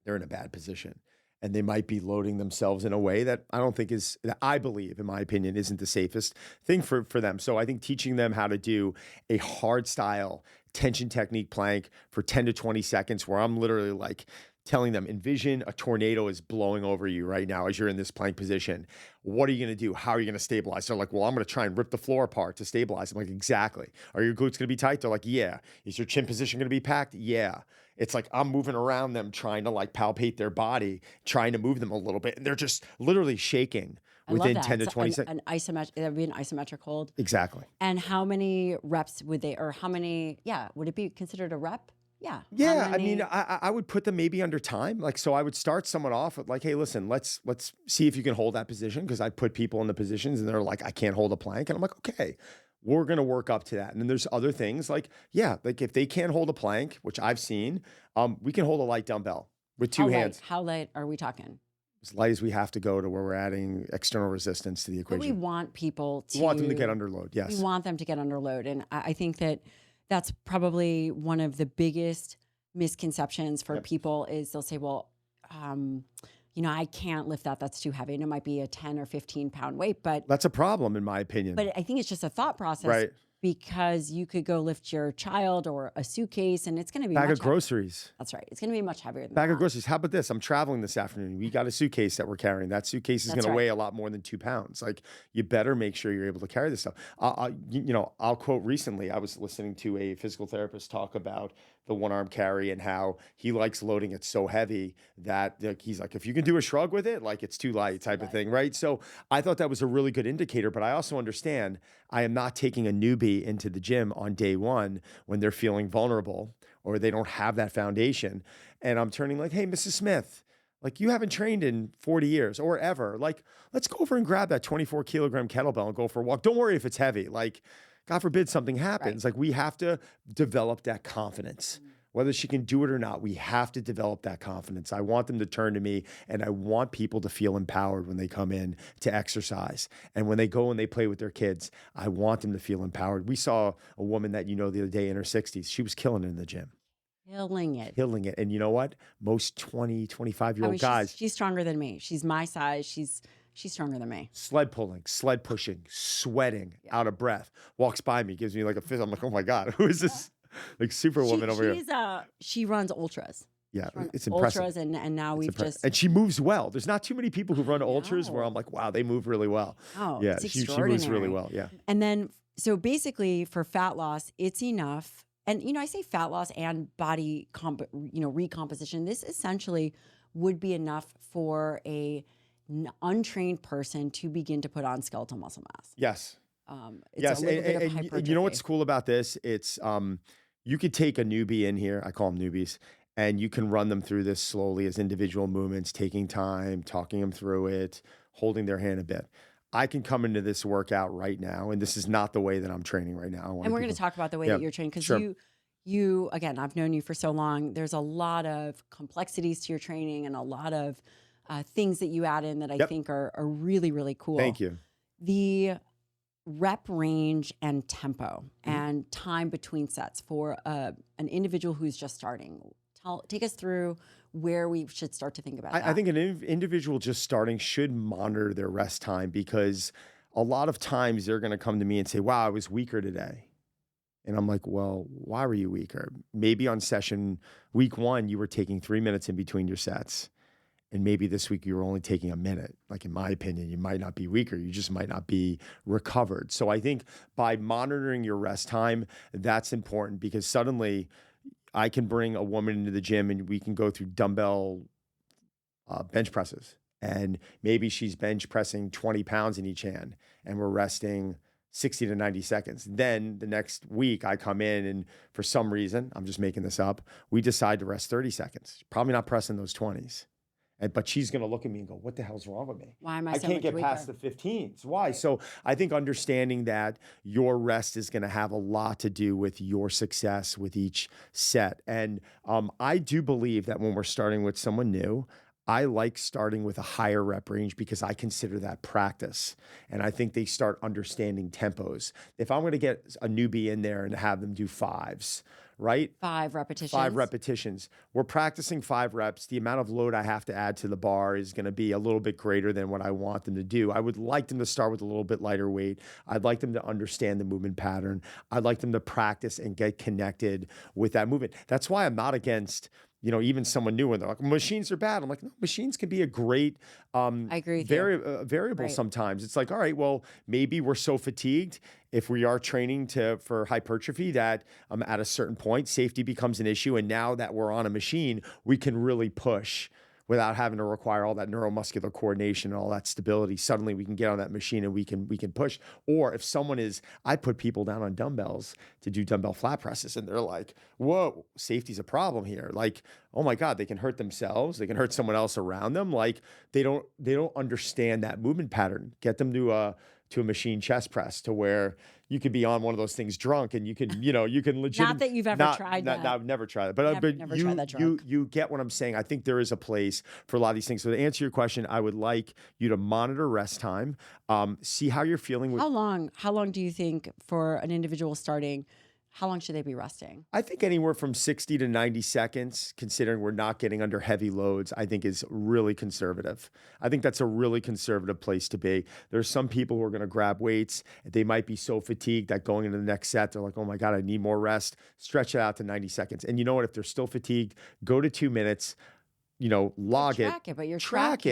they're in a bad position. And they might be loading themselves in a way that that I believe, in my opinion, isn't the safest thing for them. So I think teaching them how to do a hard style tension technique plank for 10 to 20 seconds, where I'm literally like telling them, envision a tornado is blowing over you right now as you're in this plank position. What are you going to do? How are you going to stabilize? They're like, well, I'm going to try and rip the floor apart to stabilize. I'm like, exactly. Are your glutes going to be tight? They're like, yeah. Is your chin position going to be packed? Yeah. It's like I'm moving around them, trying to like palpate their body, trying to move them a little bit. And they're just literally shaking I love within that. 10 to It's 20 seconds. an isometric, that would be an isometric hold. Exactly. And how many reps would would it be considered a rep? Yeah. Yeah, I mean, I would put them maybe under time. Like, so I would start someone off with like, hey, listen, let's see if you can hold that position, because I put people in the positions and they're like, I can't hold a plank, and I'm like, okay, we're gonna work up to that. And then there's other things like, yeah, like if they can't hold a plank, which I've seen, we can hold a light dumbbell with two hands. How light are we talking? As light as we have to go to where we're adding external resistance to the But we equation. want people to. We want them to get under load. Yes. We want them to get under load. And I think that that's probably one of the biggest misconceptions for people is they'll say, well, I can't lift that. That's too heavy. And it might be a 10 or 15 pound weight, but That's a problem in my opinion. I think it's just a thought process, Right. because you could go lift your child or a suitcase and it's going to be Bag much of groceries. That's right. It's going to be much heavier than Bag that. of groceries. How about this? I'm traveling this afternoon. We got a suitcase that we're carrying. That suitcase is That's going to right. weigh a lot more than 2 pounds. Like, you better make sure you're able to carry this stuff. I'll quote recently, I was listening to a physical therapist talk about the one arm carry and how he likes loading it so heavy that he's like, if you can do a shrug with it, like it's too light type of thing. Right. So I thought that was a really good indicator, but I also understand I am not taking a newbie into the gym on day one when they're feeling vulnerable or they don't have that foundation. And I'm turning like, hey, Mrs. Smith, like, you haven't trained in 40 years or ever. Like, let's go over and grab that 24 kilogram kettlebell and go for a walk. Don't worry if it's heavy. Like, God forbid something happens. Right. Like, we have to develop that confidence. Whether she can do it or not, we have to develop that confidence. I want them to turn to me, and I want people to feel empowered when they come in to exercise. And when they go and they play with their kids, I want them to feel empowered. We saw a woman that the other day in her 60s. She was killing it in the gym. Killing it. Killing it. And you know what? Most 20, 25-year-old guys. She's stronger than me. She's my size. She's She's stronger than me. Sled pulling, sled pushing, sweating, out of breath, walks by me, gives me like a fist. I'm like, oh my God, who is this like superwoman over here? She runs ultras. Yeah, She runs it's impressive. ultras, and now we've just. And she moves well. There's not too many people who run ultras where I'm like, wow, they move really well. Oh, yeah, it's she moves really well. Yeah. And then, so basically for fat loss, it's enough. And, I say fat loss and body recomposition. This essentially would be enough for a untrained person to begin to put on skeletal muscle mass. Yes. It's a little bit of hypertrophy. And you know what's cool about this? It's you could take a newbie in here. I call them newbies. And you can run them through this slowly as individual movements, taking time, talking them through it, holding their hand a bit. I can come into this workout right now, and this is not the way that I'm training right now. And we're going to talk about the way that you're training, because you, again, I've known you for so long. There's a lot of complexities to your training and a lot of things that you add in that I think are really, really cool. Thank you. The rep range and tempo and time between sets for an individual who's just starting. Take us through where we should start to think about that. I think an individual just starting should monitor their rest time, because a lot of times they're going to come to me and say, wow, I was weaker today. And I'm like, well, why were you weaker? Maybe on session week 1, you were taking 3 minutes in between your sets. And maybe this week you were only taking a minute. Like, in my opinion, you might not be weaker. You just might not be recovered. So I think by monitoring your rest time, that's important, because suddenly I can bring a woman into the gym and we can go through dumbbell bench presses. And maybe she's bench pressing 20 pounds in each hand, and we're resting 60 to 90 seconds. Then the next week I come in, and for some reason, I'm just making this up, we decide to rest 30 seconds. Probably not pressing those 20s. But she's going to look at me and go, what the hell's wrong with me? Why am I so can't get weaker? past the 15s. Why? So I think understanding that your rest is going to have a lot to do with your success with each set. And I do believe that when we're starting with someone new, I like starting with a higher rep range, because I consider that practice. And I think they start understanding tempos. If I'm going to get a newbie in there and have them do 5s, right? 5 repetitions. 5 repetitions. We're practicing 5 reps. The amount of load I have to add to the bar is going to be a little bit greater than what I want them to do. I would like them to start with a little bit lighter weight. I'd like them to understand the movement pattern. I'd like them to practice and get connected with that movement. That's why I'm not against, even someone new, and they're like, machines are bad. I'm like, no, machines can be a great I agree with variable sometimes. It's like, all right, well, maybe we're so fatigued if we are training for hypertrophy that at a certain point, safety becomes an issue. And now that we're on a machine, we can really push without having to require all that neuromuscular coordination and all that stability. Suddenly we can get on that machine and we can push. Or if someone I put people down on dumbbells to do dumbbell flat presses, and they're like, whoa, safety's a problem here. Like, oh my God, they can hurt themselves. They can hurt someone else around them. Like, they don't understand that movement pattern. Get them to a machine chest press, to where you could be on one of those things drunk, and you can legit. Not that you've ever tried that. I've never tried it, but never tried that drunk. You get what I'm saying. I think there is a place for a lot of these things. So to answer your question, I would like you to monitor rest time, see how you're feeling. How long do you think for an individual starting? How long should they be resting? I think anywhere from 60 to 90 seconds, considering we're not getting under heavy loads, I think is really conservative. I think that's a really conservative place to be. There's some people who are going to grab weights. They might be so fatigued that going into the next set, they're like, oh my God, I need more rest. Stretch it out to 90 seconds. And you know what? If they're still fatigued, go to 2 minutes, log it. Track it, but you're track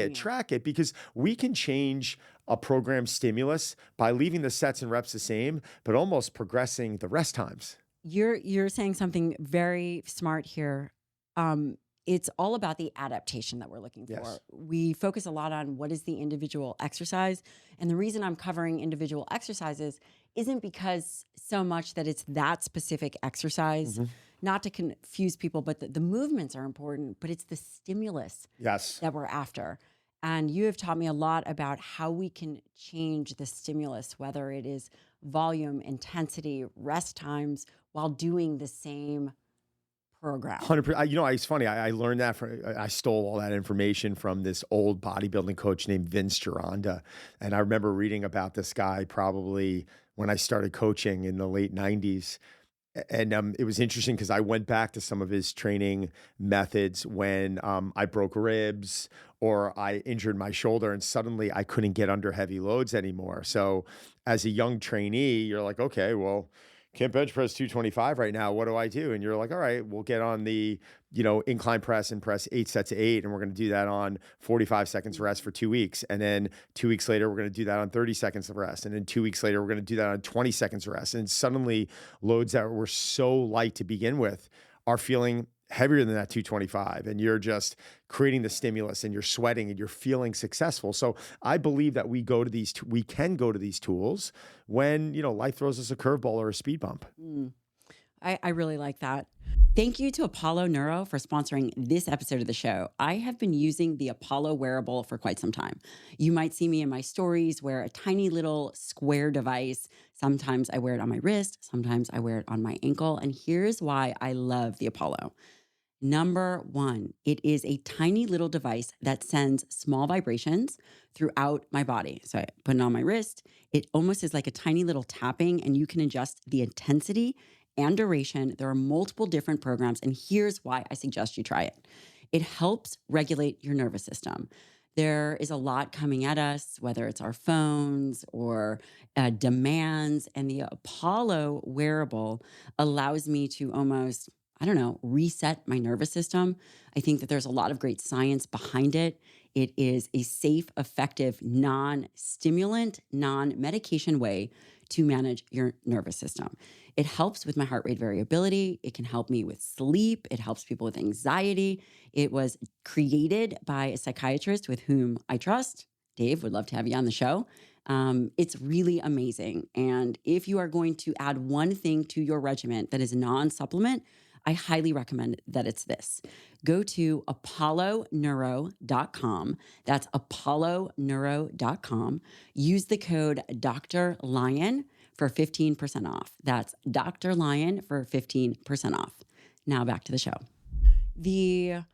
it, because we can change a program stimulus by leaving the sets and reps the same, but almost progressing the rest times. You're saying something very smart here. It's all about the adaptation that we're looking for. Yes. We focus a lot on what is the individual exercise. And the reason I'm covering individual exercises isn't because so much that it's that specific exercise, not to confuse people, but the movements are important, but it's the stimulus that we're after. And you have taught me a lot about how we can change the stimulus, whether it is volume, intensity, rest times, while doing the same program. 100%. It's funny. I learned that I stole all that information from this old bodybuilding coach named Vince Gironda. And I remember reading about this guy probably when I started coaching in the late 90s. And it was interesting because I went back to some of his training methods when I broke ribs or I injured my shoulder, and suddenly I couldn't get under heavy loads anymore. So, as a young trainee, you're like, okay, well, can't bench press 225 right now. What do I do? And you're like, all right, we'll get on the, incline press and press 8 sets of 8. And we're going to do that on 45 seconds rest for 2 weeks. And then 2 weeks later, we're going to do that on 30 seconds of rest. And then 2 weeks later, we're going to do that on 20 seconds of rest. And suddenly loads that were so light to begin with are feeling heavier than that 225, and you're just creating the stimulus and you're sweating and you're feeling successful. So I believe that we can go to these tools when, life throws us a curveball or a speed bump. I really like that. Thank you to Apollo Neuro for sponsoring this episode of the show. I have been using the Apollo wearable for quite some time. You might see me in my stories wear a tiny little square device. Sometimes I wear it on my wrist. Sometimes I wear it on my ankle. And here's why I love the Apollo. Number one, it is a tiny little device that sends small vibrations throughout my body. So I put it on my wrist. It almost is like a tiny little tapping, and you can adjust the intensity and duration. There are multiple different programs, and here's why I suggest you try it. It helps regulate your nervous system. There is a lot coming at us, whether it's our phones or demands, and the Apollo wearable allows me to almost, reset my nervous system. I think that there's a lot of great science behind it. It is a safe, effective, non-stimulant, non-medication way to manage your nervous system. It helps with my heart rate variability. It can help me with sleep. It helps people with anxiety. It was created by a psychiatrist with whom I trust. Dave, would love to have you on the show. It's really amazing. And if you are going to add one thing to your regimen that is a non-supplement, I highly recommend that it's this. Go to apolloneuro.com. That's apolloneuro.com. Use the code Dr. Lyon for 15% off. That's Dr. Lyon for 15% off. Now back to the show. The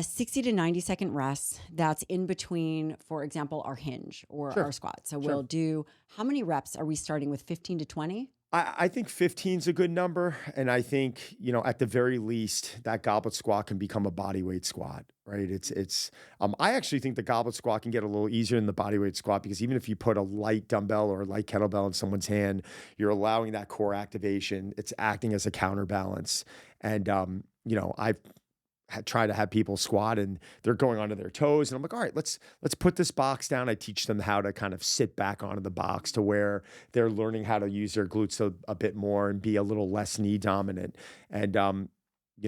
60 to 90 second rests, that's in between, for example, our hinge or our squat. So we'll do, how many reps are we starting with, 15 to 20? I think 15 is a good number. And I think, at the very least, that goblet squat can become a body weight squat, right? I actually think the goblet squat can get a little easier than the body weight squat, because even if you put a light dumbbell or a light kettlebell in someone's hand, you're allowing that core activation. It's acting as a counterbalance. And, I've try to have people squat and they're going onto their toes. And I'm like, all right, let's put this box down. I teach them how to kind of sit back onto the box to where they're learning how to use their glutes a bit more and be a little less knee dominant. And,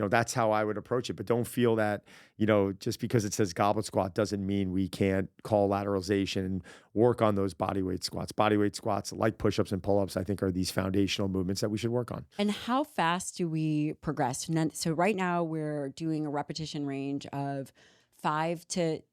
that's how I would approach it. But don't feel that, just because it says goblet squat doesn't mean we can't call lateralization and work on those body weight squats. Body weight squats, like push-ups and pull-ups, I think are these foundational movements that we should work on. And how fast do we progress? So right now we're doing a repetition range of 15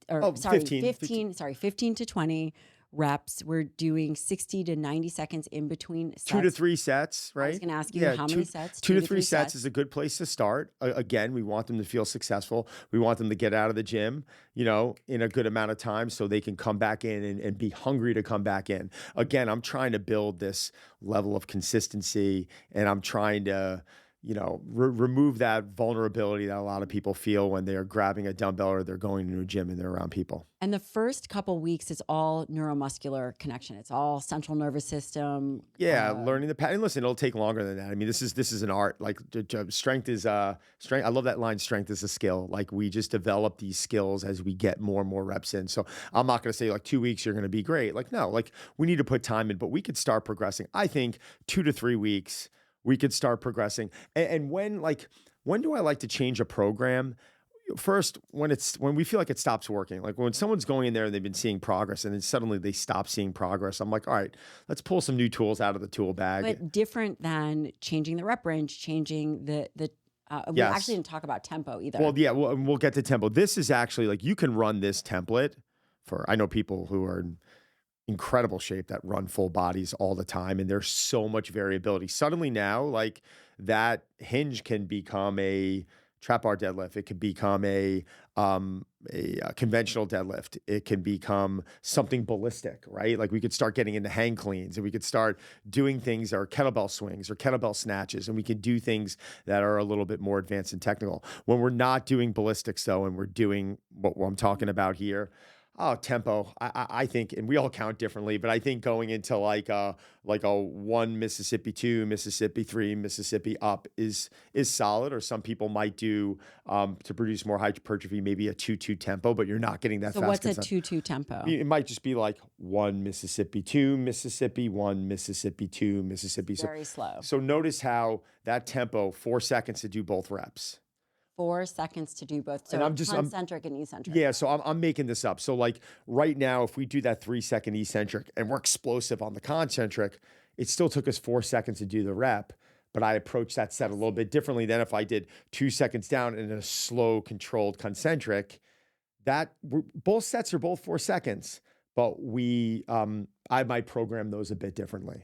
to 20 reps. We're doing 60 to 90 seconds in between sets. 2 to 3 sets, right? I was going to ask you how many sets? 2 to 3 sets is a good place to start. Again, we want them to feel successful. We want them to get out of the gym, in a good amount of time so they can come back in and be hungry to come back in. Again, I'm trying to build this level of consistency, and I'm trying to remove that vulnerability that a lot of people feel when they're grabbing a dumbbell or they're going to a gym and they're around people. And the first couple weeks is all neuromuscular connection. It's all central nervous system. Yeah, learning the pattern. Listen, it'll take longer than that. I mean, this is an art. Like strength is strength. I love that line. Strength is a skill. Like we just develop these skills as we get more and more reps in. So I'm not going to say like 2 weeks you're going to be great. Like no, like we need to put time in, but we could start progressing. I think 2 to 3 weeks. We could start progressing. And when do I like to change a program? First, when we feel like it stops working, like when someone's going in there and they've been seeing progress and then suddenly they stop seeing progress, I'm like, all right, let's pull some new tools out of the tool bag. But different than changing the rep range, changing we actually didn't talk about tempo either. Well, yeah, we'll get to tempo. This is actually like, you can run this template I know people who are in incredible shape that run full bodies all the time, and there's so much variability. Suddenly now, like that hinge can become a trap bar deadlift. It could become a conventional deadlift. It can become something ballistic, right? Like we could start getting into hang cleans, and we could start doing things or kettlebell swings or kettlebell snatches, and we can do things that are a little bit more advanced and technical. When we're not doing ballistics though, and we're doing what I'm talking about here, oh, tempo. I think, and we all count differently, but I think going into like a 1 Mississippi, 2 Mississippi, 3 Mississippi up is solid. Or some people might do to produce more hypertrophy, maybe a 2-2 tempo, but you're not getting that So fast. what's a 2-2 tempo? It might just be like 1 Mississippi, 2 Mississippi, 1 Mississippi, 2 Mississippi. Very slow. So notice how that tempo, 4 seconds to do both reps. 4 seconds to do both. So And I'm concentric and eccentric. Yeah, so I'm making this up. So like right now, if we do that 3-second eccentric and we're explosive on the concentric, it still took us 4 seconds to do the rep, but I approached that set a little bit differently than if I did 2 seconds down in a slow, controlled concentric. Both sets are both 4 seconds, but I might program those a bit differently.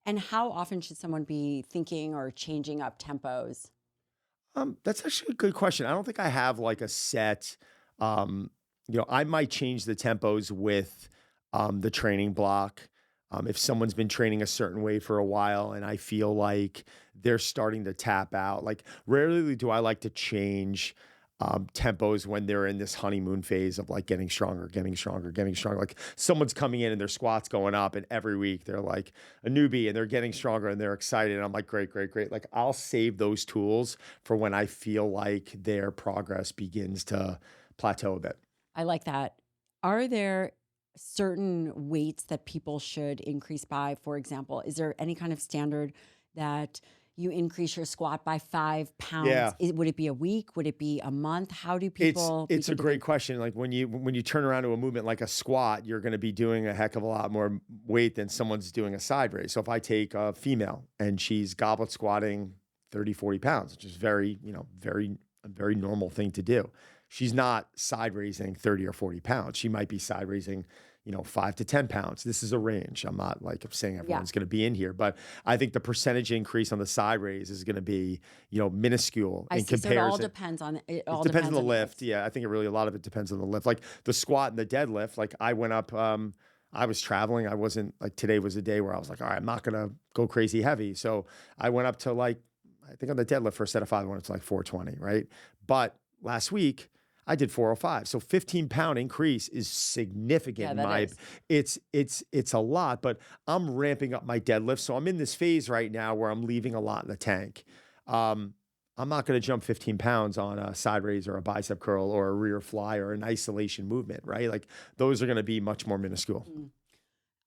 And how often should someone be thinking or changing up tempos? That's actually a good question. I don't think I have like a set, I might change the tempos with the training block. If someone's been training a certain way for a while and I feel like they're starting to tap out, like rarely do I like to change tempos when they're in this honeymoon phase of like getting stronger, getting stronger, getting stronger. Like someone's coming in and their squat's going up, and every week they're like a newbie and they're getting stronger and they're excited. And I'm like, great, great, great. Like I'll save those tools for when I feel like their progress begins to plateau a bit. I like that. Are there certain weights that people should increase by? For example, is there any kind of standard that you increase your squat by 5 pounds? Yeah. Would it be a week? Would it be a month? How do people? It's a great question. Like when you turn around to a movement like a squat, you're going to be doing a heck of a lot more weight than someone's doing a side raise. So if I take a female and she's goblet squatting 30, 40 pounds, which is a very normal thing to do. She's not side raising 30 or 40 pounds. She might be side raising 5 to 10 pounds. This is a range. I'm not like saying everyone's going to be in here, but I think the percentage increase on the side raise is going to be, minuscule in comparison. So it all depends on it depends on the lift. Yeah, I think a lot of it depends on the lift. Like the squat and the deadlift. Like I went up. I was traveling. I wasn't like today was a day where I was like, all right, I'm not going to go crazy heavy. So I went up to I think on the deadlift for a set of 5, I went up to like 420, right? But last week, I did 405. So 15-pound increase is significant. It's a lot, but I'm ramping up my deadlift. So I'm in this phase right now where I'm leaving a lot in the tank. I'm not going to jump 15 pounds on a side raise or a bicep curl or a rear fly or an isolation movement, right? Like those are going to be much more minuscule.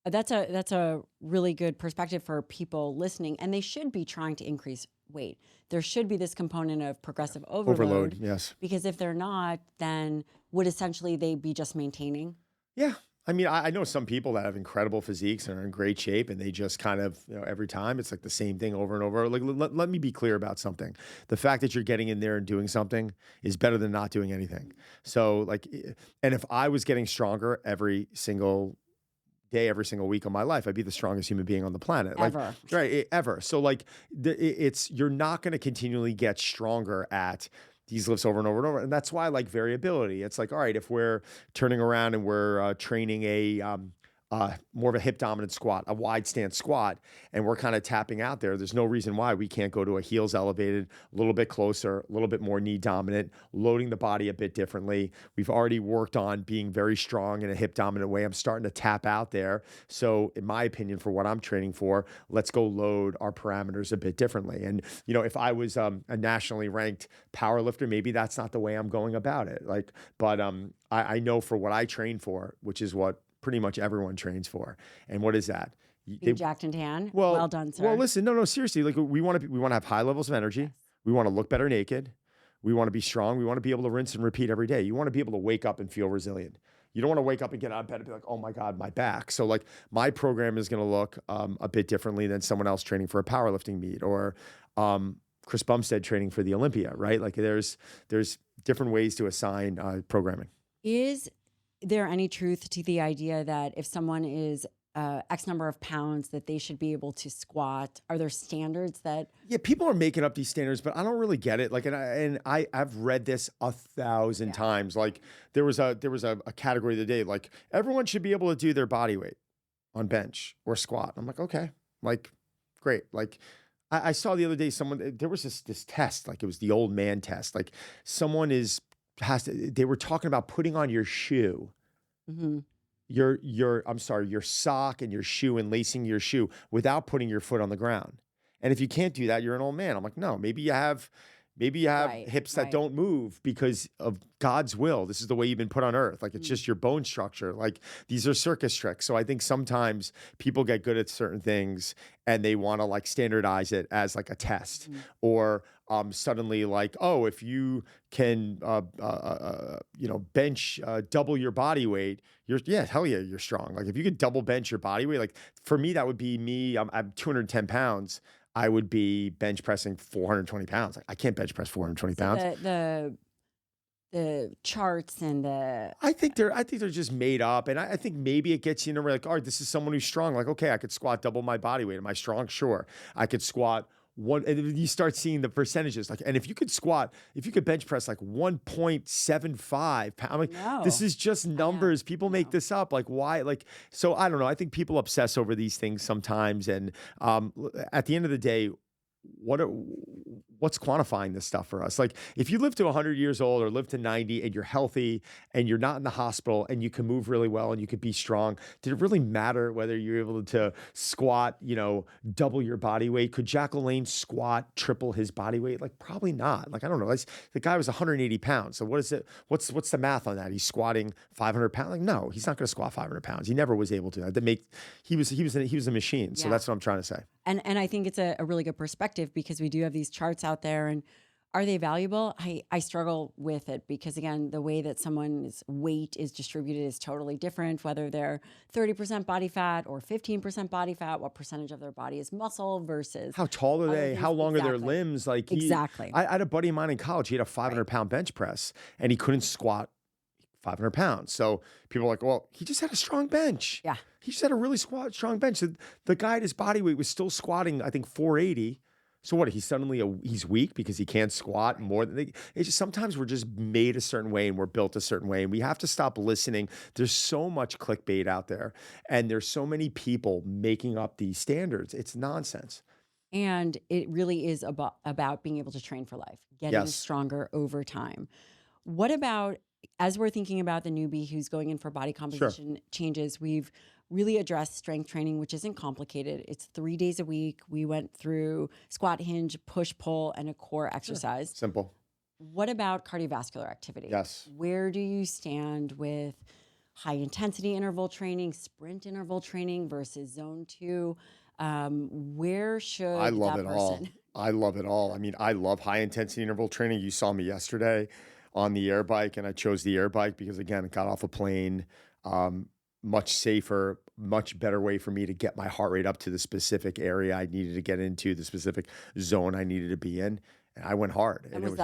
That's a really good perspective for people listening, and they should be trying to increase weight. There should be this component of progressive overload. Yes. Because if they're not, then would essentially they be just maintaining? Yeah. I mean, I know some people that have incredible physiques and are in great shape, and they just kind of, every time it's like the same thing over and over. Like, let me be clear about something. The fact that you're getting in there and doing something is better than not doing anything. So and if I was getting stronger every single day, every single week of my life, I'd be the strongest human being on the planet. Ever. Ever. So you're not going to continually get stronger at these lifts over and over and over. And that's why I like variability. It's like, all right, if we're turning around and we're training more of a hip dominant squat, a wide stance squat, and we're kind of tapping out there's no reason why we can't go to a heels elevated, a little bit closer, a little bit more knee dominant, loading the body a bit differently. We've already worked on being very strong in a hip dominant way. I'm starting to tap out there. So in my opinion, for what I'm training for, let's go load our parameters a bit differently. And, if I was a nationally ranked power lifter, maybe that's not the way I'm going about it. But I know for what I train for, which is what pretty much everyone trains for. And what is that? Being jacked and tan. Well done, sir. Well, listen, no, seriously. Like we want to have high levels of energy. Yes. We want to look better naked. We want to be strong. We want to be able to rinse and repeat every day. You want to be able to wake up and feel resilient. You don't want to wake up and get out of bed and be like, oh my God, my back. So my program is going to look a bit differently than someone else training for a powerlifting meet or Chris Bumstead training for the Olympia, right? Like there's different ways to assign programming. Is there any truth to the idea that if someone is X number of pounds that they should be able to squat? Are there standards that? Yeah, people are making up these standards, but I don't really get it. Like, I've read this 1,000 times. Like, there was a category the day, like everyone should be able to do their body weight on bench or squat. I'm like, okay, like, great. Like, I saw the other day there was this test, like it was the old man test. Like, they were talking about putting on your shoe. Mm-hmm. Your sock and your shoe and lacing your shoe without putting your foot on the ground. And if you can't do that, you're an old man. I'm like, no, maybe you have Right, hips that right. don't move because of God's will. This is the way you've been put on earth. Like, it's Mm. just your bone structure. Like, these are circus tricks. So I think sometimes people get good at certain things and they want to like standardize it as like a test, Mhm. or suddenly like, oh, if you can bench double your body weight, hell yeah, you're strong. Like, if you could double bench your body weight, like for me that would be me. I'm 210 pounds. I would be bench pressing 420 pounds. Like, I can't bench press 420 So pounds. the charts and the I think they're just made up. And I think maybe it gets you in a way like, all right, this is someone who's strong. Like, okay, I could squat double my body weight. Am I strong? Sure. I could squat one, and then you start seeing the percentages. Like, and if you could bench press like 1.75 pounds, I'm like, this no, is just numbers. People make this up. Like, why? Like, so I don't know. I think people obsess over these things sometimes. And at the end of the day, what's quantifying this stuff for us? Like, if you live to 100 years old or live to 90 and you're healthy and you're not in the hospital and you can move really well and you could be strong, did it really matter whether you're able to squat, double your body weight? Could Jack LaLanne squat triple his body weight? Like, probably not. Like, I don't know. The guy was 180 pounds. So what is it? What's the math on that? He's squatting 500 pounds. Like, no, he's not going to squat 500 pounds. He never was able to. He was a machine. So Yeah. that's what I'm trying to say. And I think it's a really good perspective, because we do have these charts out there, and are they valuable? I struggle with it, because again, the way that someone's weight is distributed is totally different, whether they're 30% body fat or 15% body fat, what percentage of their body is muscle versus How tall are other they? things. How long are their Exactly. limbs? Like, Exactly. I had a buddy of mine in college. He had a 500-pound bench press, and he couldn't squat 500 pounds. So people are like, well, he just had a strong bench. Yeah. He just had a really strong bench. The guy at his body weight was still squatting, I think, 480. So what? He's weak because he can't squat more than it's just, sometimes we're just made a certain way and we're built a certain way, and we have to stop listening. There's so much clickbait out there, and there's so many people making up these standards. It's nonsense. And it really is about being able to train for life, getting Yes. stronger over time. What about, as we're thinking about the newbie who's going in for body composition changes, we've really addressed strength training, which isn't complicated. It's 3 days a week. We went through squat, hinge, push, pull, and a core exercise. Simple. What about cardiovascular activity? Yes. Where do you stand with high intensity interval training, sprint interval training versus zone 2? Where should I love that it all. person? I love it all. I mean, I love high intensity interval training. You saw me yesterday on the air bike, and I chose the air bike because, again, it got off a plane, much safer, much better way for me to get my heart rate up to the specific area I needed to get into, the specific zone I needed to be in. And I went hard. And it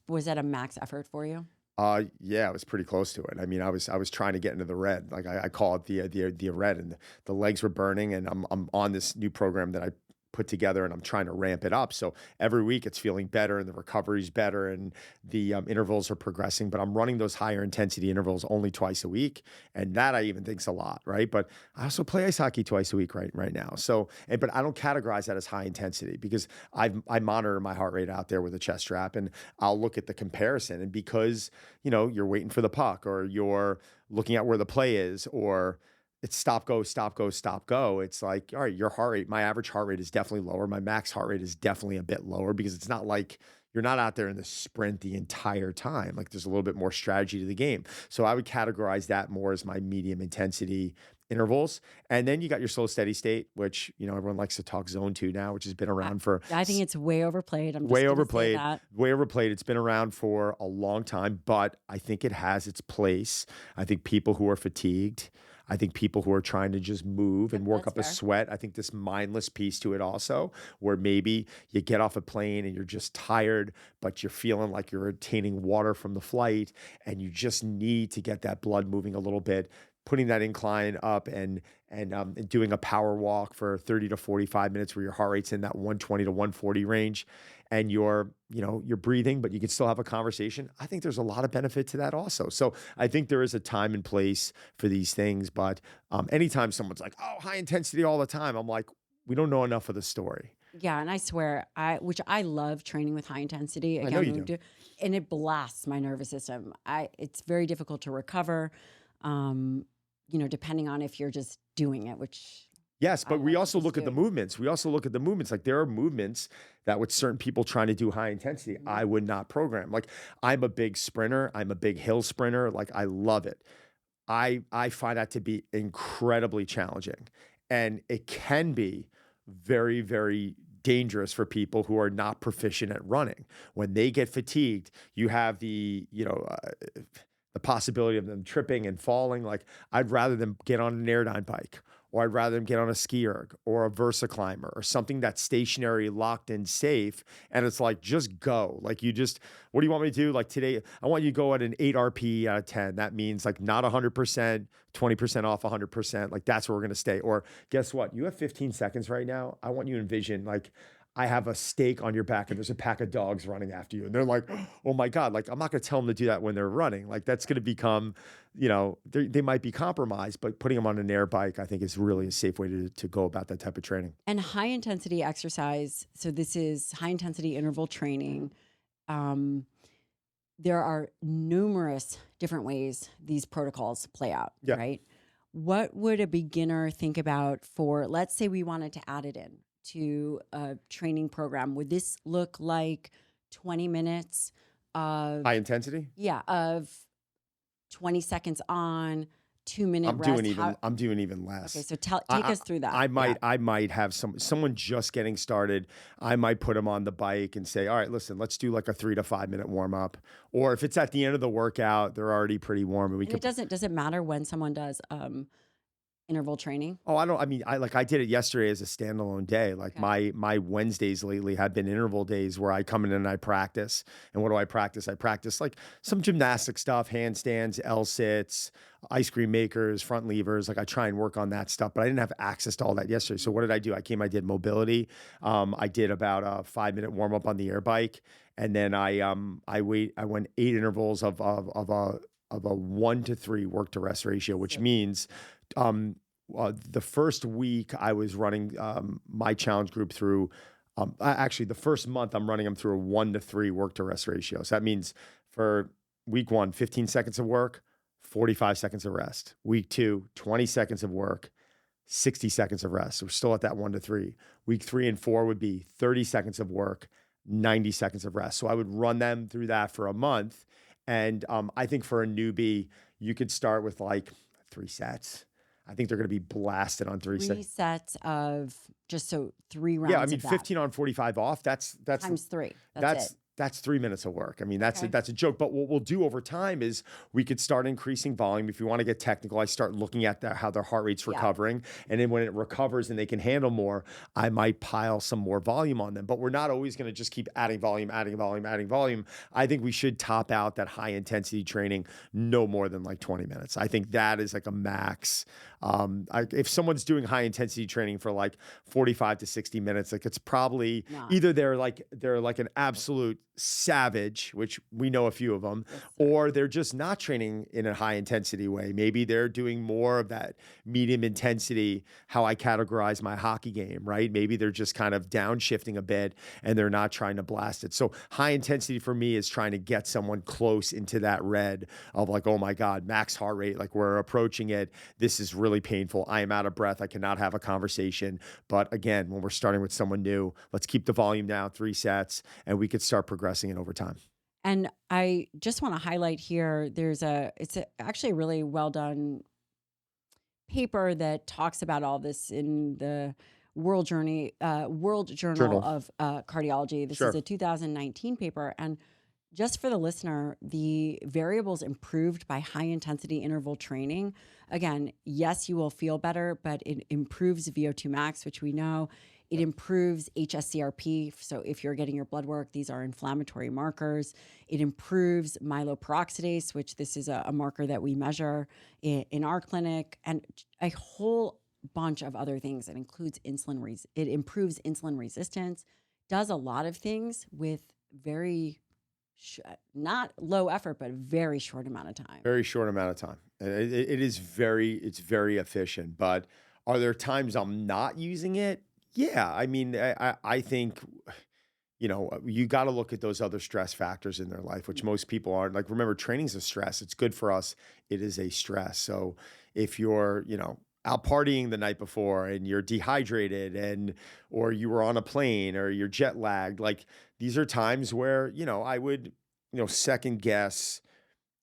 was that a max effort for you? Yeah, it was pretty close to it. I mean, I was trying to get into the red. Like, I call it the red, and the legs were burning, and I'm on this new program that I put together, and I'm trying to ramp it up. So every week it's feeling better, and the recovery's better, and the intervals are progressing, but I'm running those higher intensity intervals only twice a week. And that I even think's a lot, right? But I also play ice hockey twice a week right now. So, but I don't categorize that as high intensity, because I monitor my heart rate out there with a chest strap, and I'll look at the comparison. And because, you're waiting for the puck, or you're looking at where the play is, or it's stop, go, stop, go, stop, go. It's like, all right, your heart rate, my average heart rate is definitely lower. My max heart rate is definitely a bit lower, because it's not like you're not out there in the sprint the entire time. Like, there's a little bit more strategy to the game. So I would categorize that more as my medium intensity intervals. And then you got your slow steady state, which, everyone likes to talk zone 2 now, which has been around for. I think it's way overplayed. I'm just way gonna say overplayed. that. Way overplayed. It's been around for a long time, but I think it has its place. I think people who are fatigued, I think people who are trying to just move and work that's up a fair. sweat. I think this mindless piece to it also, where maybe you get off a plane and you're just tired, but you're feeling like you're retaining water from the flight, and you just need to get that blood moving a little bit. putting that incline up and doing a power walk for 30 to 45 minutes where your heart rate's in that 120 to 140 range, and you're breathing, but you can still have a conversation. I think there's a lot of benefit to that also. So I think there is a time and place for these things, but anytime someone's like, oh, high intensity all the time, I'm like, we don't know enough of the story. Yeah, and I swear, which I love training with high intensity. I know you do. And it blasts my nervous system. It's very difficult to recover, depending on if you're just doing it, which. Yes, but we also look at the movements. Like there are movements that with certain people trying to do high intensity, I would not program. Like I'm a big sprinter. I'm a big hill sprinter. Like I love it. I find that to be incredibly challenging. And it can be very, very dangerous for people who are not proficient at running. When they get fatigued, you have the possibility of them tripping and falling. Like I'd rather them get on an Airdyne bike, or I'd rather them get on a ski erg or a Versa climber or something that's stationary, locked in, safe. And it's like, just go. Like what do you want me to do? Like today, I want you to go at an 8 RPE out of 10. That means like not 100%, 20% off 100%. Like that's where we're going to stay. Or guess what? You have 15 seconds right now. I want you to envision like, I have a stake on your back and there's a pack of dogs running after you. And they're like, oh my God, like I'm not going to tell them to do that when they're running. Like that's going to become, they might be compromised, but putting them on an air bike, I think is really a safe way to go about that type of training. And high intensity exercise. So this is high intensity interval training. There are numerous different ways these protocols play out, right? What would a beginner think about for, let's say we wanted to add it in to a training program? Would this look like 20 minutes of high intensity? Yeah, of 20 seconds on, 2-minute rest. I'm doing even less. Okay, so take us through that. I might have someone just getting started. I might put them on the bike and say, all right, listen, let's do like a 3 to 5 minute warm up. Or if it's at the end of the workout, they're already pretty warm, and does it matter when someone does interval training? I did it yesterday as a standalone day. Like my Wednesdays lately have been interval days where I come in and I practice. And what do I practice? I practice like some gymnastic stuff, handstands, L-sits, ice cream makers, front levers. Like I try and work on that stuff, but I didn't have access to all that yesterday. So what did I do? I did mobility. I did about a 5-minute warm up on the air bike. And then I went 8 intervals of a 1 to 3 work to rest ratio, which means the first week I was running my challenge group through, actually the first month I'm running them through a 1 to 3 work to rest ratio. So that means for week 1, 15 seconds of work, 45 seconds of rest. Week 2, 20 seconds of work, 60 seconds of rest. So we're still at that 1 to 3. Week 3 and 4 would be 30 seconds of work, 90 seconds of rest. So I would run them through that for a month. And I think for a newbie, you could start with like 3 sets. I think they're going to be blasted on 3 sets. 3 sets of 3 rounds. Yeah, I mean, 15 on, 45 off. That's times 3. That's 3 minutes of work. I mean, that's a joke. But what we'll do over time is we could start increasing volume. If you want to get technical, I start looking at how their heart rate's recovering. And then when it recovers and they can handle more, I might pile some more volume on them. But we're not always going to just keep adding volume. I think we should top out that high intensity training no more than like 20 minutes. I think that is like a max. If someone's doing high intensity training for like 45 to 60 minutes, like it's probably either they're like an absolute savage, which we know a few of them, or they're just not training in a high intensity way. Maybe they're doing more of that medium intensity, how I categorize my hockey game, right? Maybe they're just kind of downshifting a bit and they're not trying to blast it. So high intensity for me is trying to get someone close into that red of like, oh my God, max heart rate, like we're approaching it. This is really painful. I am out of breath. I cannot have a conversation. But again, when we're starting with someone new, let's keep the volume down, 3 sets, and we could start progressing it over time. And I just want to highlight here, it's actually a really well done paper that talks about all this in the World Journal of Cardiology. This is a 2019 paper. And just for the listener, the variables improved by high intensity interval training. Again, yes, you will feel better, but it improves VO2 max, which we know. It improves HSCRP. So if you're getting your blood work, these are inflammatory markers. It improves myeloperoxidase, which this is a marker that we measure in our clinic, and a whole bunch of other things. It includes it improves insulin resistance, does a lot of things with very not low effort, but a very short amount of time. Very short amount of time. And it's very efficient. But are there times I'm not using it? Yeah. I mean, I think, you got to look at those other stress factors in their life, which most people aren't. Like, remember, training's a stress. It's good for us. It is a stress. So if you're, out partying the night before and you're dehydrated or you were on a plane or you're jet lagged, like these are times where, I would, second guess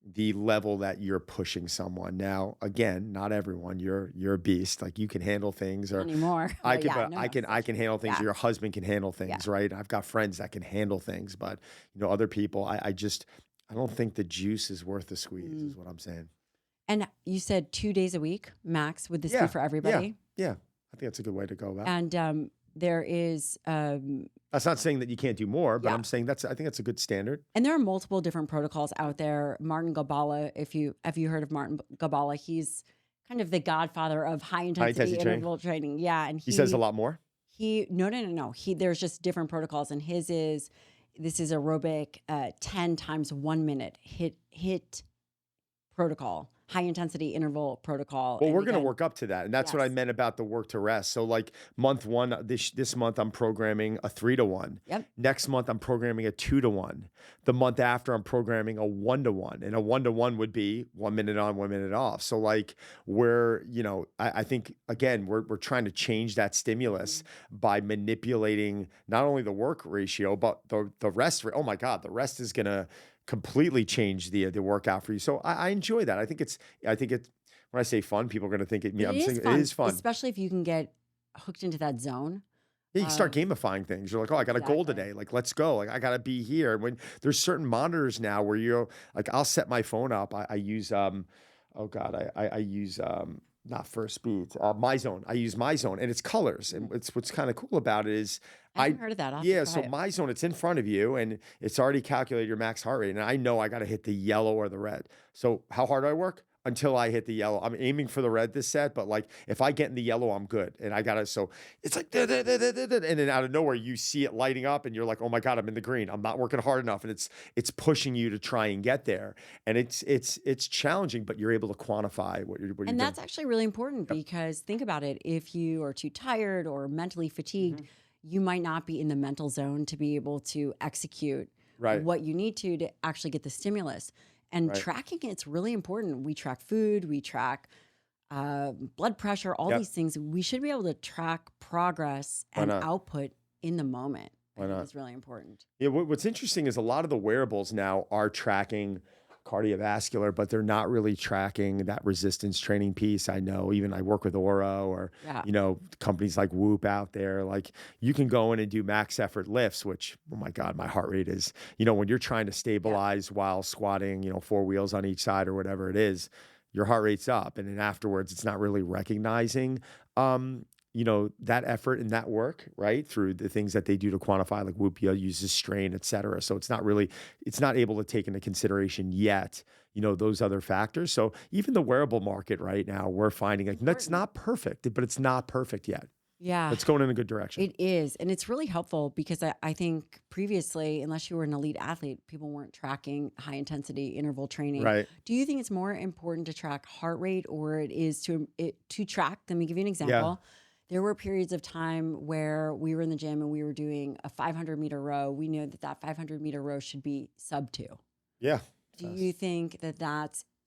the level that you're pushing someone. Now, again, not everyone. You're a beast. Like, you can handle things, or anymore. I can handle things, yeah. or your husband can handle things, right? I've got friends that can handle things, but other people, I don't think the juice is worth the squeeze, is what I'm saying. And you said 2 days a week max. Would this be for everybody? Yeah. I think that's a good way to go about it. And there is that's not saying that you can't do more, but I'm saying I think that's a good standard. And there are multiple different protocols out there. Martin Gabala, if you heard of Martin Gabala, he's kind of the godfather of high intensity interval training. Yeah, and he says a lot more. No. There's just different protocols, and this is aerobic 10 times 1 minute HIIT protocol. High intensity interval protocol. Well, we're going to work up to that. And that's what I meant about the work to rest. So like month one, this month I'm programming a 3-to-1. Yep. Next month I'm programming a 2-to-1. The month after I'm programming a 1-to-1. And a 1-to-1 would be 1 minute on, 1 minute off. So like I think, again, we're trying to change that stimulus by manipulating not only the work ratio, but the rest. Oh my God, the rest is going to completely change the workout for you. So I enjoy that. I think it's when I say fun, people are going to think it is fun, especially if you can get hooked into that zone. Yeah, you can start gamifying things. You're like, oh, I got a goal today. Like, let's go. Like, I got to be here. When there's certain monitors now where you're like, I'll set my phone up. I use I use not First Beat, MyZone. I use MyZone, and it's colors. And what's kind of cool about it is I haven't heard of that. So MyZone, it's in front of you, and it's already calculated your max heart rate. And I know I got to hit the yellow or the red. So how hard do I work? Until I hit the yellow. I'm aiming for the red this set, but like if I get in the yellow, I'm good. And I gotta, so it's like, and then out of nowhere, you see it lighting up and you're like, oh my God, I'm in the green. I'm not working hard enough. And it's pushing you to try and get there. And it's challenging, but you're able to quantify what you're doing. And that's actually really important because think about it. If you are too tired or mentally fatigued, you might not be in the mental zone to be able to execute what you need to actually get the stimulus. And tracking it's really important. We track food, we track blood pressure, all these things. We should be able to track progress and output in the moment. I think it's really important. Yeah, what's interesting is a lot of the wearables now are tracking cardiovascular, but they're not really tracking that resistance training piece. I know, even I work with Aura or, companies like Whoop out there. Like you can go in and do max effort lifts, which, oh my God, my heart rate is, when you're trying to stabilize while squatting, 4 wheels on each side or whatever it is, your heart rate's up. And then afterwards, it's not really recognizing, that effort and that work, right? Through the things that they do to quantify, like Whoop uses strain, et cetera. So it's not able to take into consideration yet, those other factors. So even the wearable market right now, we're finding like that's not perfect, but it's not perfect yet. Yeah. It's going in a good direction. It is. And it's really helpful because I think previously, unless you were an elite athlete, people weren't tracking high intensity interval training. Right. Do you think it's more important to track heart rate or it is to track? Let me give you an example. Yeah. There were periods of time where we were in the gym and we were doing a 500-meter row. We knew that 500-meter row should be sub 2. Yeah. Do you think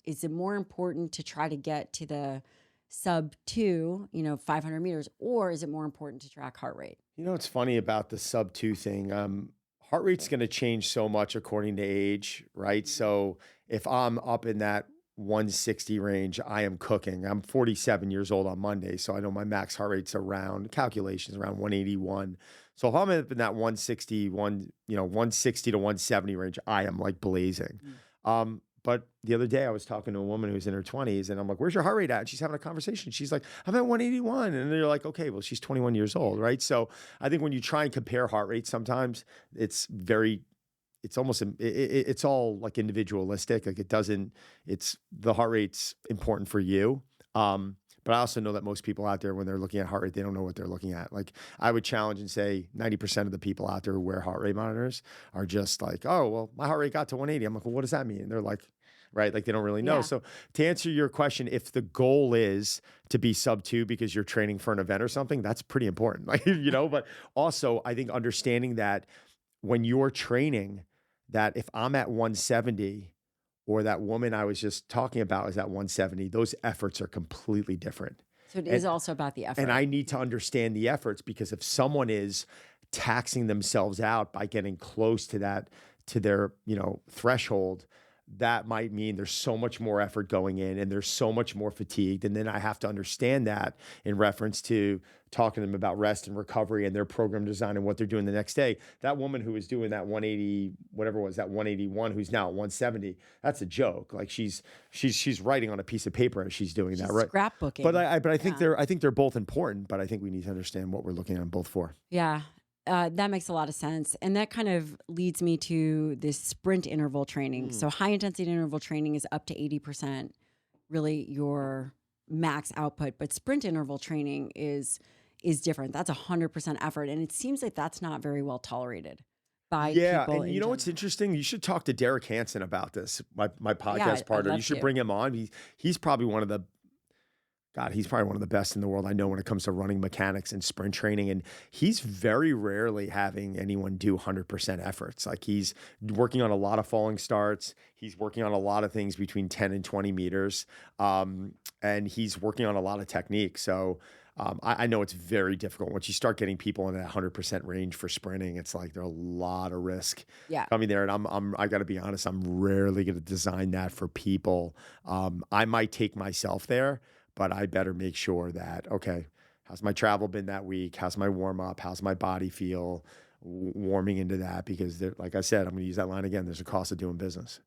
is it more important to try to get to the sub 2, 500 meters, or is it more important to track heart rate? It's funny about the sub 2 thing. Heart rate's going to change so much according to age, right? So if I'm up in that 160 range, I am cooking. I'm 47 years old on Monday, so I know my max heart rate's around 181. So if I'm up in that 160 to 170 range, I am like blazing. But the other day I was talking to a woman who's in her 20s and I'm like, where's your heart rate at? And she's having a conversation. She's like, I'm at 181. And they're like, okay, well, she's 21 years old, right? So I think when you try and compare heart rates, sometimes it's almost, it's all like individualistic. Like it's the heart rate's important for you. But I also know that most people out there, when they're looking at heart rate, they don't know what they're looking at. Like I would challenge and say 90% of the people out there who wear heart rate monitors are just like, oh, well, my heart rate got to 180. I'm like, well, what does that mean? And they're like, right? Like they don't really know. Yeah. So to answer your question, if the goal is to be sub 2 because you're training for an event or something, that's pretty important. Like, but also I think understanding that when you're training, that if I'm at 170 or that woman I was just talking about is at 170, those efforts are completely different. So it is also about the effort. And I need to understand the efforts, because if someone is taxing themselves out by getting close to that, to their, threshold, that might mean there's so much more effort going in and there's so much more fatigued. And then I have to understand that in reference to talking to them about rest and recovery and their program design and what they're doing the next day. That woman who was doing that 180, whatever it was, that 181, who's now at 170, that's a joke. Like she's writing on a piece of paper as she's doing that, right? Scrapbooking. But I think they're both important, but I think we need to understand what we're looking at them both for. Yeah. That makes a lot of sense. And that kind of leads me to this sprint interval training. So high intensity interval training is up to 80%, really your max output. But sprint interval training is different. That's 100% effort. And it seems like that's not very well tolerated by people. And you know what's interesting? You should talk to Derek Hansen about this, my podcast partner. You should bring him on. He's probably one of the best in the world I know when it comes to running mechanics and sprint training. And he's very rarely having anyone do 100% efforts. Like he's working on a lot of falling starts. He's working on a lot of things between 10 and 20 meters. And he's working on a lot of technique. So I know it's very difficult. Once you start getting people in that 100% range for sprinting, it's like there's a lot of risk coming there. And I got to be honest, I'm rarely going to design that for people. I might take myself there, but I better make sure that, okay, how's my travel been that week? How's my warm up? How's my body feel warming into that? Because like I said, I'm going to use that line again. There's a cost of doing business.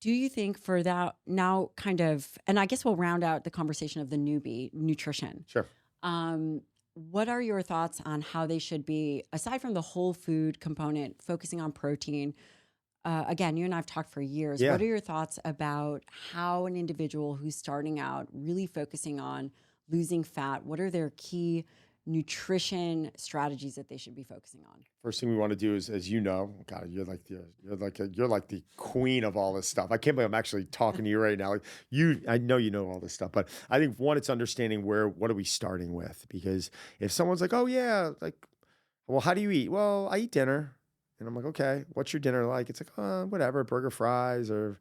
Do you think for that now kind of, and I guess we'll round out the conversation of the newbie, nutrition. Sure. What are your thoughts on how they should be, aside from the whole food component, focusing on protein? Again, you and I have talked for years. Yeah. What are your thoughts about how an individual who's starting out really focusing on losing fat, what are their key nutrition strategies that they should be focusing on? First thing we want to do is, as you know, God, you're like the queen of all this stuff. I can't believe I'm actually talking to you right now. I know you know all this stuff, but I think one, it's understanding what are we starting with? Because if someone's like, oh yeah, like, well, how do you eat? Well, I eat dinner. And I'm like, okay, what's your dinner like? It's like, whatever, burger, fries, or,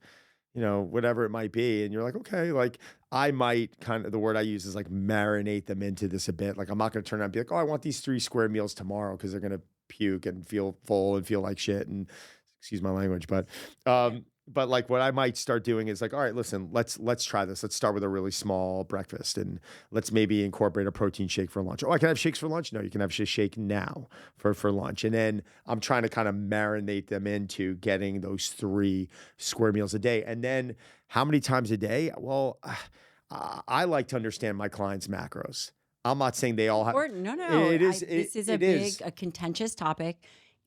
whatever it might be. And you're like, okay, like I might the word I use is like marinate them into this a bit. Like I'm not going to turn around and be like, oh, I want these 3 square meals tomorrow because they're going to puke and feel full and feel like shit. And excuse my language, but like what I might start doing is like, all right, listen, let's try this. Let's start with a really small breakfast and let's maybe incorporate a protein shake for lunch. Oh, I can have shakes for lunch? No, you can have a shake now for lunch. And then I'm trying to kind of marinate them into getting those 3 square meals a day. And then how many times a day? Well, I like to understand my clients' macros. I'm not saying they all have. No. This is a contentious topic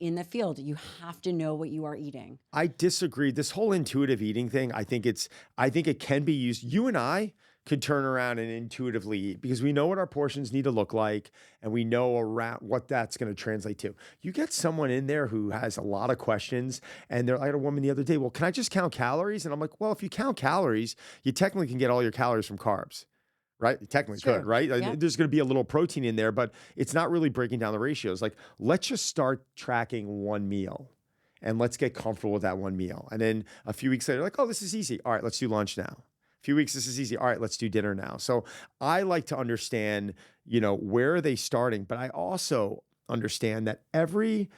in the field. You have to know what you are eating. I disagree. This whole intuitive eating thing, I think it can be used. You and I could turn around and intuitively eat because we know what our portions need to look like and we know around what that's going to translate to. You get someone in there who has a lot of questions and I had a woman the other day, well, can I just count calories? And I'm like, well, if you count calories, you technically can get all your calories from carbs. Right? You technically could, right? Yeah. There's going to be a little protein in there, but it's not really breaking down the ratios. Like, let's just start tracking one meal and let's get comfortable with that one meal. And then a few weeks later, like, oh, this is easy. All right, let's do lunch now. A few weeks, this is easy. All right, let's do dinner now. So I like to understand, where are they starting? But I also understand that every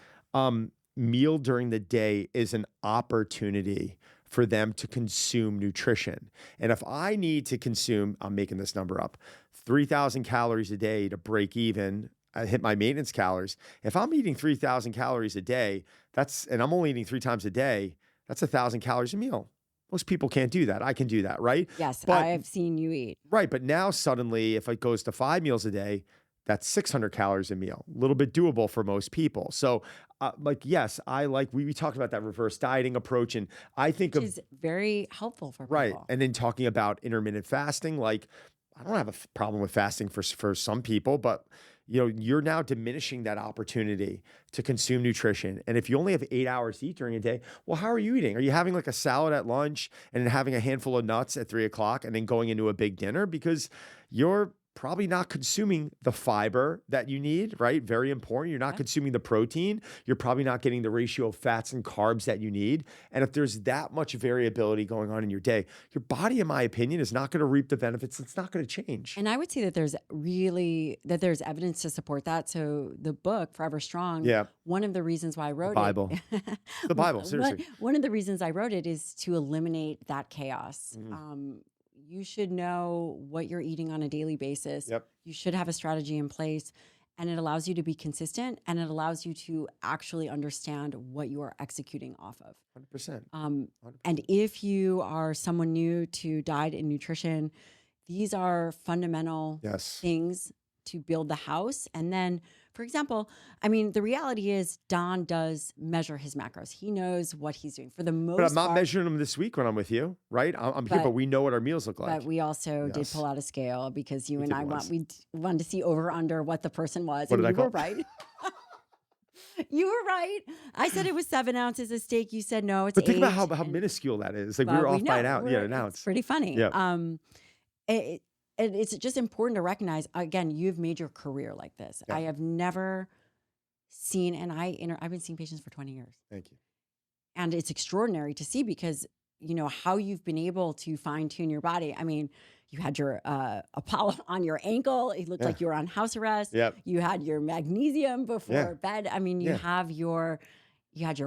meal during the day is an opportunity for them to consume nutrition. And if I need to consume, I'm making this number up, 3,000 calories a day to break even, I hit my maintenance calories. If I'm eating 3,000 calories a day, and I'm only eating 3 times a day, that's 1,000 calories a meal. Most people can't do that. I can do that, right? Yes, But I've seen you eat. right, but now suddenly if it goes to 5 meals a day, that's 600 calories a meal. A little bit doable for most people. So like, yes, we talked about that reverse dieting approach, and I think Which is very helpful for right. people. And then talking about intermittent fasting, like I don't have a problem with fasting for some people, but you're now diminishing that opportunity to consume nutrition. And if you only have 8 hours to eat during a day, well, how are you eating? Are you having like a salad at lunch and then having a handful of nuts at 3 o'clock and then going into a big dinner? Because you're probably not consuming the fiber that you need, right? Very important. You're not consuming the protein. You're probably not getting the ratio of fats and carbs that you need. And if there's that much variability going on in your day, your body, in my opinion, is not going to reap the benefits. It's not going to change. And I would say that there's evidence to support that. So the book, Forever Strong, one of the reasons why I wrote Bible. it. The Bible, seriously. One of the reasons I wrote it is to eliminate that chaos. You should know what you're eating on a daily basis. Yep. You should have a strategy in place, and it allows you to be consistent, and it allows you to actually understand what you are executing off of. 100%. 100%. And if you are someone new to diet and nutrition, these are fundamental things to build the house. And then, for example, I mean, the reality is Don does measure his macros. He knows what he's doing for the most part. But I'm not measuring them this week when I'm with you, right? I'm here, but we know what our meals look like. But we also did pull out a scale because you and I wanted to see over under what the person was. What and did I call? Were right. You were right. I said it was 7 ounces of steak. You said no, it's 8. But think about how minuscule that is. Like we were off by an ounce. Yeah, an ounce. It's pretty funny. Yeah. It's just important to recognize, again, you've made your career like this. Yeah. I have never seen, and I've been seeing patients for 20 years. Thank you. And it's extraordinary to see because, how you've been able to fine tune your body. I mean, you had your Apollo on your ankle. It looked like you were on house arrest. Yep. You had your magnesium before bed. I mean, you had your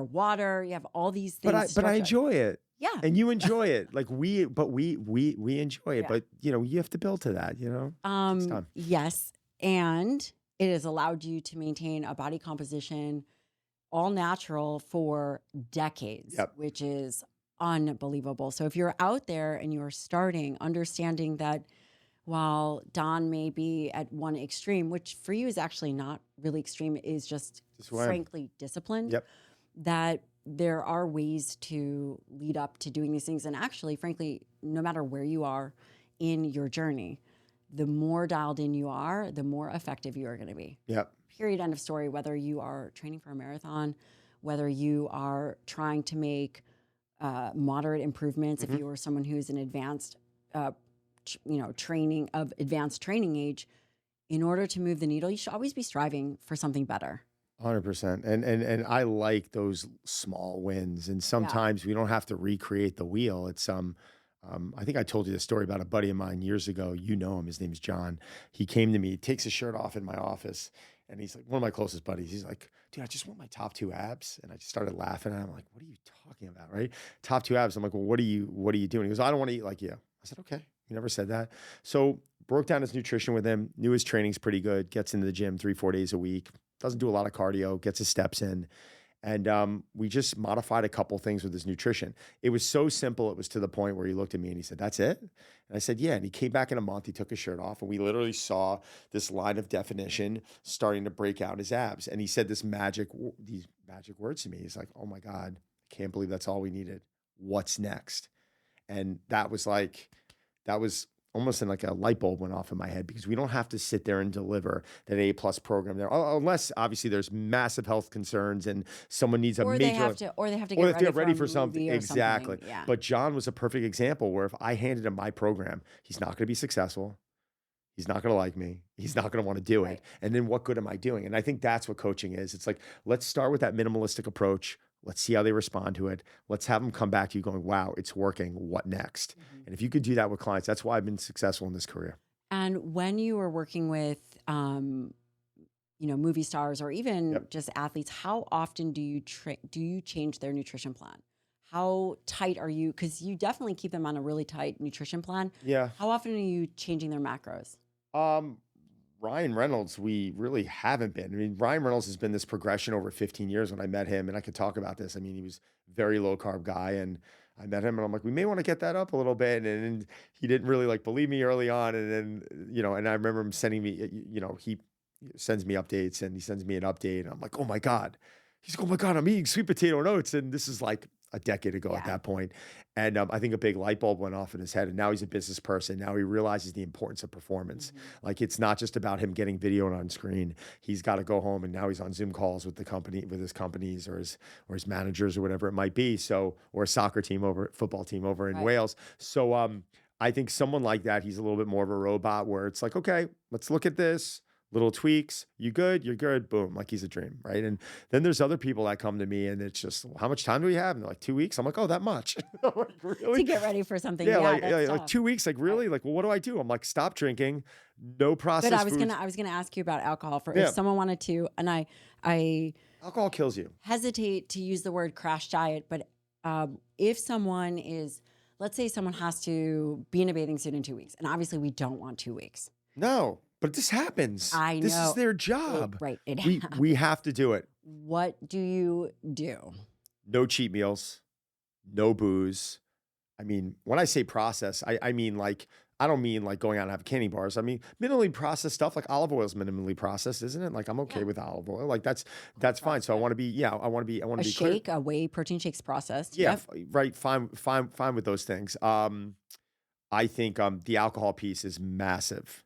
water. You have all these things. But I enjoy it. Yeah. And you enjoy it. Like we enjoy it. But you have to build to that, It's time. Yes. And it has allowed you to maintain a body composition all natural for decades, which is unbelievable. So if you're out there and you're starting, understanding that while Don may be at one extreme, which for you is actually not really extreme, is just frankly disciplined, that there are ways to lead up to doing these things. And actually, frankly, no matter where you are in your journey, the more dialed in you are, the more effective you are going to be. Yep. Period. End of story. Whether you are training for a marathon, whether you are trying to make moderate improvements, if you are someone who is an advanced, advanced training age, in order to move the needle, you should always be striving for something better. 100%. And I like those small wins. And sometimes we don't have to recreate the wheel. It's I think I told you the story about a buddy of mine years ago. You know him. His name's John. He came to me, takes his shirt off in my office, and he's like, one of my closest buddies. He's like, dude, I just want my top 2 abs. And I just started laughing. And I'm like, what are you talking about? Right? Top 2 abs. I'm like, well, what are you doing? He goes, I don't want to eat like you. I said, okay. You never said that. So broke down his nutrition with him, knew his training's pretty good, gets into the gym 3-4 days a week, doesn't do a lot of cardio, gets his steps in. And we just modified a couple things with his nutrition. It was so simple. It was to the point where he looked at me and he said, that's it? And I said, yeah. And he came back in a month, he took his shirt off, and we literally saw this line of definition starting to break out his abs. And he said these magic words to me. He's like, oh my God, I can't believe that's all we needed. What's next? And that was almost in like a light bulb went off in my head, because we don't have to sit there and deliver that A+ program there, unless obviously there's massive health concerns and someone needs a major, or they have to get ready for something. Exactly. Yeah. But John was a perfect example where if I handed him my program, he's not going to be successful. He's not going to like me. He's not going to want to do it. And then what good am I doing? And I think that's what coaching is. It's like, let's start with that minimalistic approach. Let's see how they respond to it. Let's have them come back to you going, wow, it's working. What next? And if you could do that with clients, that's why I've been successful in this career. And when you are working with, movie stars or even just athletes, how often do you change their nutrition plan? How tight are you? Because you definitely keep them on a really tight nutrition plan. Yeah. How often are you changing their macros? Ryan Reynolds, we really haven't been. I mean, Ryan Reynolds has been this progression over 15 years when I met him, and I could talk about this. I mean, he was a very low carb guy, and I met him and I'm like, we may want to get that up a little bit. And he didn't really like believe me early on. And then, and I remember him sending me, he sends me updates and he sends me an update. And I'm like, oh my God. He's like, oh my God, I'm eating sweet potato and oats. And this is like a decade ago at that point. And I think a big light bulb went off in his head. And now he's a business person. Now he realizes the importance of performance. Like it's not just about him getting video on screen. He's got to go home and now he's on Zoom calls with the company, with his companies or his managers or whatever it might be. So, or a football team over in Wales. So I think someone like that, he's a little bit more of a robot where it's like, okay, let's look at this. Little tweaks, you good, you're good, boom, like he's a dream, right? And then there's other people that come to me and it's just, how much time do we have? And they're like, 2 weeks. I'm like, oh, that much? I'm like, really? To get ready for something. Yeah, Yeah, like 2 weeks, like really? Like, well, what do I do? I'm like, stop drinking, no processed foods. I was gonna ask you about alcohol if someone wanted to, and I alcohol kills you. Hesitate to use the word crash diet, but if someone is, let's say someone has to be in a bathing suit in 2 weeks, and obviously we don't want 2 weeks. No. But this happens. I know. This is their job. We have to do it. What do you do? No cheat meals, no booze. I mean, when I say process, I mean like, I don't mean like going out and have candy bars. I mean, minimally processed stuff like olive oil is minimally processed, isn't it? Like I'm okay with olive oil. Like that's fine. So I want to be, I want to be a shake, a whey protein shake's processed. Yeah, right. Fine with those things. I think the alcohol piece is massive.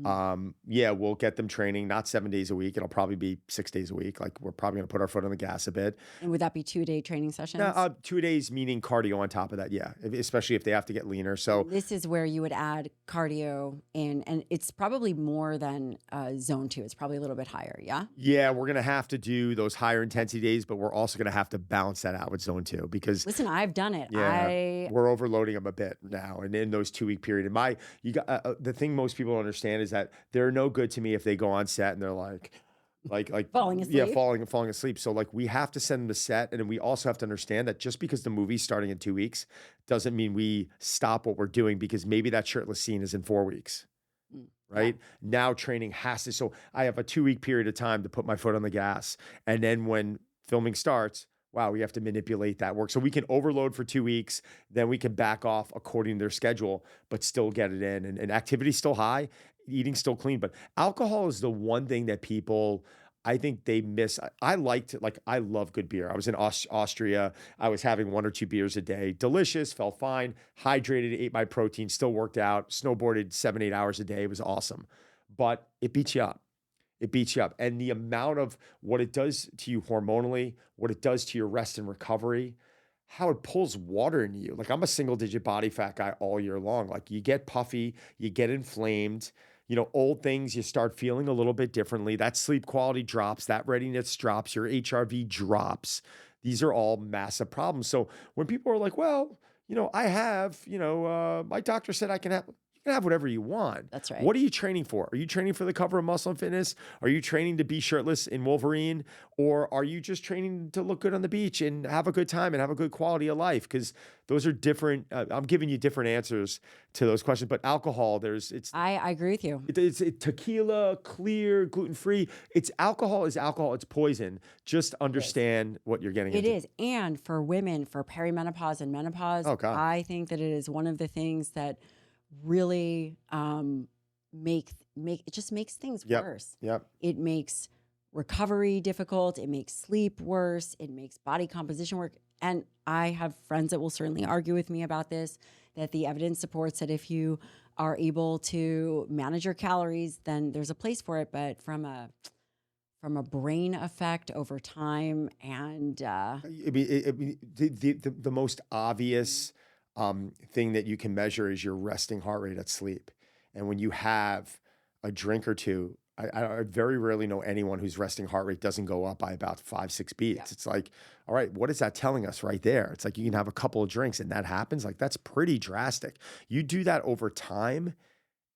We'll get them training, not 7 days a week. It'll probably be 6 days a week. Like we're probably going to put our foot on the gas a bit. And would that be 2-day training sessions? 2 days, meaning cardio on top of that. Yeah. Especially if they have to get leaner. So this is where you would add cardio in, and it's probably more than zone 2. It's probably a little bit higher. Yeah. Yeah. We're going to have to do those higher intensity days, but we're also going to have to balance that out with zone 2 because listen, I've done it. Yeah, we're overloading them a bit now. And in those 2 week period, the thing most people don't understand is that they're no good to me if they go on set and they're like falling asleep. Yeah, falling asleep. So like we have to send them to set, and then we also have to understand that just because the movie's starting in 2 weeks doesn't mean we stop what we're doing because maybe that shirtless scene is in 4 weeks. Right? Yeah. Now training has to. So I have a 2 week period of time to put my foot on the gas, and then when filming starts, wow, we have to manipulate that work. So we can overload for 2 weeks, then we can back off according to their schedule, but still get it in. And activity's still high, eating still clean. But alcohol is the one thing that people, I think they miss. I love good beer. I was in Austria. I was having 1 or 2 beers a day. Delicious, felt fine, hydrated, ate my protein, still worked out, snowboarded 7-8 hours a day. It was awesome. But it beats you up. It beats you up. And the amount of what it does to you hormonally, what it does to your rest and recovery, how it pulls water into you. Like I'm a single digit body fat guy all year long. Like you get puffy, you get inflamed, old things, you start feeling a little bit differently. That sleep quality drops, that readiness drops, your HRV drops. These are all massive problems. So when people are like, well, I have, my doctor said I can have, you can have whatever you want. That's right. What are you training for? Are you training for the cover of Muscle and Fitness? Are you training to be shirtless in Wolverine? Or are you just training to look good on the beach and have a good time and have a good quality of life? Because those are different. I'm giving you different answers to those questions. But alcohol, I agree with you. It's tequila, clear, gluten-free. Alcohol is alcohol. It's poison. Just understand what you're getting into. It is. And for women, for perimenopause and menopause, I think that it is one of the things that really it just makes things worse. Yep. It makes recovery difficult. It makes sleep worse. It makes body composition work. And I have friends that will certainly argue with me about this, that the evidence supports that if you are able to manage your calories, then there's a place for it. But from a brain effect over time and the most obvious thing that you can measure is your resting heart rate at sleep. And when you have a drink or two, I very rarely know anyone whose resting heart rate doesn't go up by about 5-6 beats. Yeah. It's like, all right, what is that telling us right there? It's like you can have a couple of drinks and that happens. Like that's pretty drastic. You do that over time,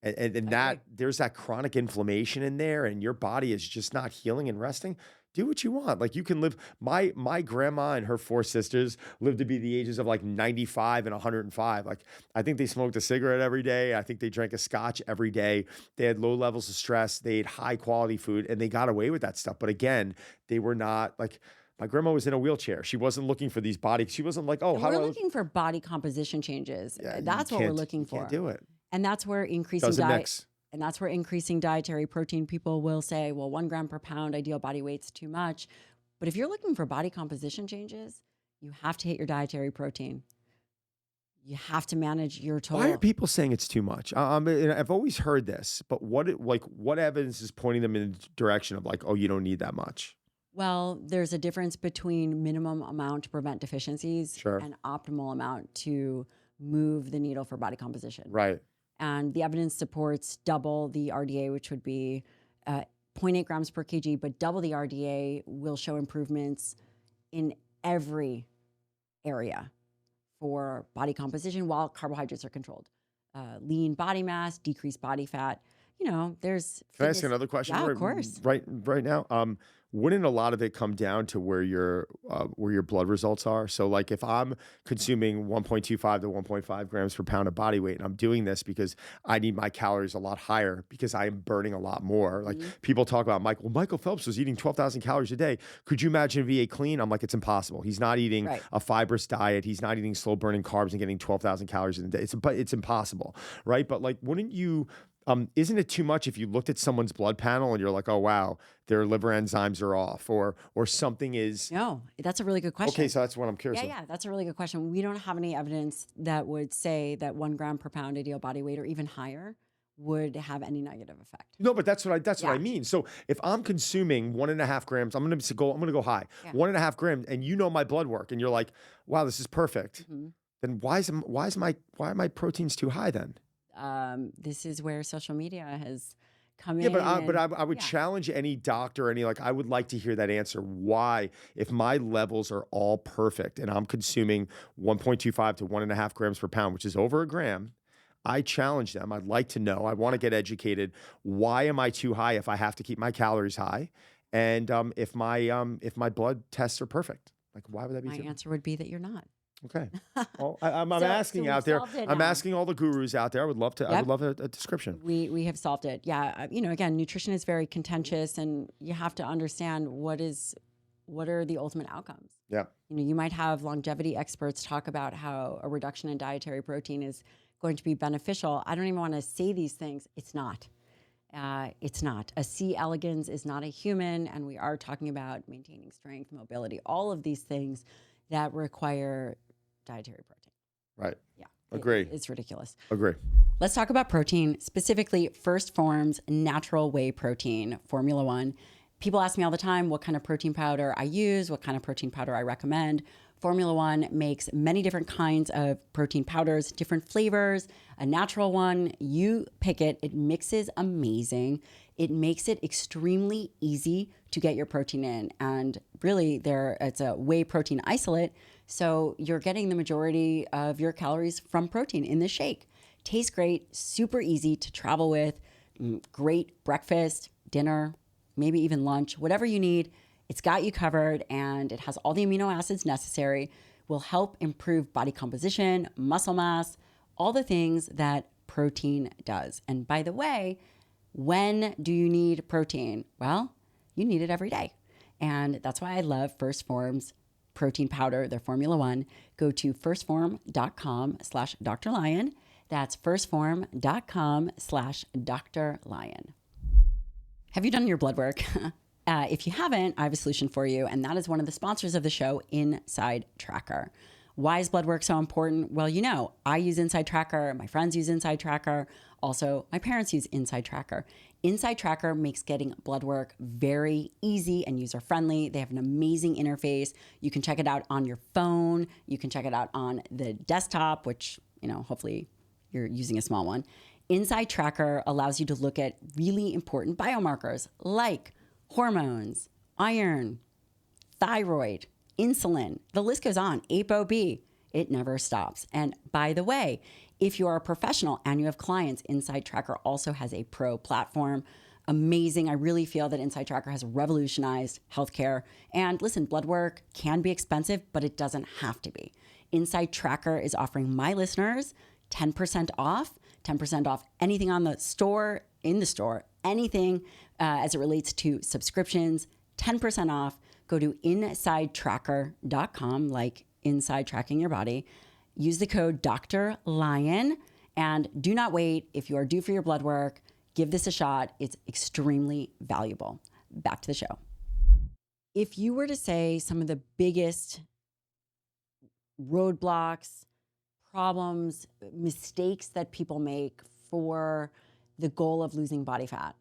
and that there's that chronic inflammation in there, and your body is just not healing and resting. Do what you want. Like you can live. My grandma and her 4 sisters lived to be the ages of like 95 and 105. Like I think they smoked a cigarette every day. I think they drank a scotch every day. They had low levels of stress. They ate high quality food and they got away with that stuff. But again, they were not like My grandma was in a wheelchair. She wasn't looking for these body. She wasn't like, oh, And how do we're I looking for body composition changes. Yeah, That's what we're looking for. Can't do it. And that's where increasing Doesn't diet. mix. And that's where increasing dietary protein, people will say, well, 1 gram per pound ideal body weight's too much. But if you're looking for body composition changes, you have to hit your dietary protein. You have to manage your total. Why are people saying it's too much? And I've always heard this, but what evidence is pointing them in the direction of like, oh, you don't need that much? Well, there's a difference between minimum amount to prevent deficiencies Sure. and optimal amount to move the needle for body composition. Right. And the evidence supports double the RDA, which would be 0.8 grams per kg, but double the RDA will show improvements in every area for body composition while carbohydrates are controlled. Lean body mass, decreased body fat. You know, there's... Can I ask another question? Yeah, of course. Right now. Wouldn't a lot of it come down to where your blood results are? So like if I'm consuming 1.25 to 1.5 grams per pound of body weight, and I'm doing this because I need my calories a lot higher because I am burning a lot more. Like people talk about Michael Phelps was eating 12,000 calories a day. Could you imagine V8 clean? I'm like, it's impossible. He's not eating a fibrous diet. He's not eating slow burning carbs and getting 12,000 calories in a day. It's impossible, right? But like, wouldn't you... isn't it too much if you looked at someone's blood panel and you're like, oh, wow, their liver enzymes are off or something is... No, that's a really good question. Okay, so that's what I'm curious about. Yeah, that's a really good question. We don't have any evidence that would say that 1 gram per pound ideal body weight or even higher would have any negative effect. No, but that's what I mean. So if I'm consuming 1.5 grams, I'm going to go high, 1.5 grams, and you know my blood work, and you're like, wow, this is perfect. Then why are my proteins too high then? This is where social media has come in. Yeah, but I would challenge any doctor, I would like to hear that answer. Why, if my levels are all perfect and I'm consuming 1.25 to 1.5 grams per pound, which is over a gram, I challenge them. I'd like to know. I want to get educated. Why am I too high if I have to keep my calories high? And if my blood tests are perfect, like why would that be? My answer would be that you're not. Okay. Well, I'm asking out there. I'm asking all the gurus out there. I would love to. I would love a description. We have solved it. Yeah. Again, nutrition is very contentious, and you have to understand what are the ultimate outcomes. Yeah. You might have longevity experts talk about how a reduction in dietary protein is going to be beneficial. I don't even want to say these things. It's not. It's not. A C. elegans is not a human, and we are talking about maintaining strength, mobility, all of these things that require dietary protein. Right. Yeah. Agree. It's ridiculous. Agree. Let's talk about protein, specifically First Form's natural whey protein, Formula 1. People ask me all the time what kind of protein powder I use, what kind of protein powder I recommend. Formula 1 makes many different kinds of protein powders, different flavors. A natural one, you pick it. It mixes amazing. It makes it extremely easy to get your protein in. And really, it's a whey protein isolate. So you're getting the majority of your calories from protein in this shake. Tastes great, super easy to travel with, great breakfast, dinner, maybe even lunch, whatever you need. It's got you covered, and it has all the amino acids necessary, will help improve body composition, muscle mass, all the things that protein does. And by the way, when do you need protein? Well, you need it every day. And that's why I love First Form's protein powder, their Formula 1. Go to firstform.com/Dr. Lyon. That's firstform.com/Dr. Lyon. Have you done your blood work? If you haven't, I have a solution for you, and that is one of the sponsors of the show, Inside Tracker. Why is blood work so important? Well, I use Inside Tracker. My friends use Inside Tracker. Also, my parents use Inside Tracker. Inside Tracker makes getting blood work very easy and user-friendly. They have an amazing interface. You can check it out on your phone. You can check it out on the desktop, which, hopefully you're using a small one. Inside Tracker allows you to look at really important biomarkers like hormones, iron, thyroid, insulin. The list goes on. ApoB. It never stops. And by the way, if you are a professional and you have clients, Inside Tracker also has a pro platform. Amazing. I really feel that Inside Tracker has revolutionized healthcare. And listen, blood work can be expensive, but it doesn't have to be. Inside Tracker is offering my listeners 10% off anything in the store, anything as it relates to subscriptions, 10% off. go to insidetracker.com, like inside tracking your body. Use the code Dr. Lyon, and do not wait. If you are due for your blood work, give this a shot. It's extremely valuable. Back to the show. If you were to say some of the biggest roadblocks, problems, mistakes that people make for the goal of losing body fat,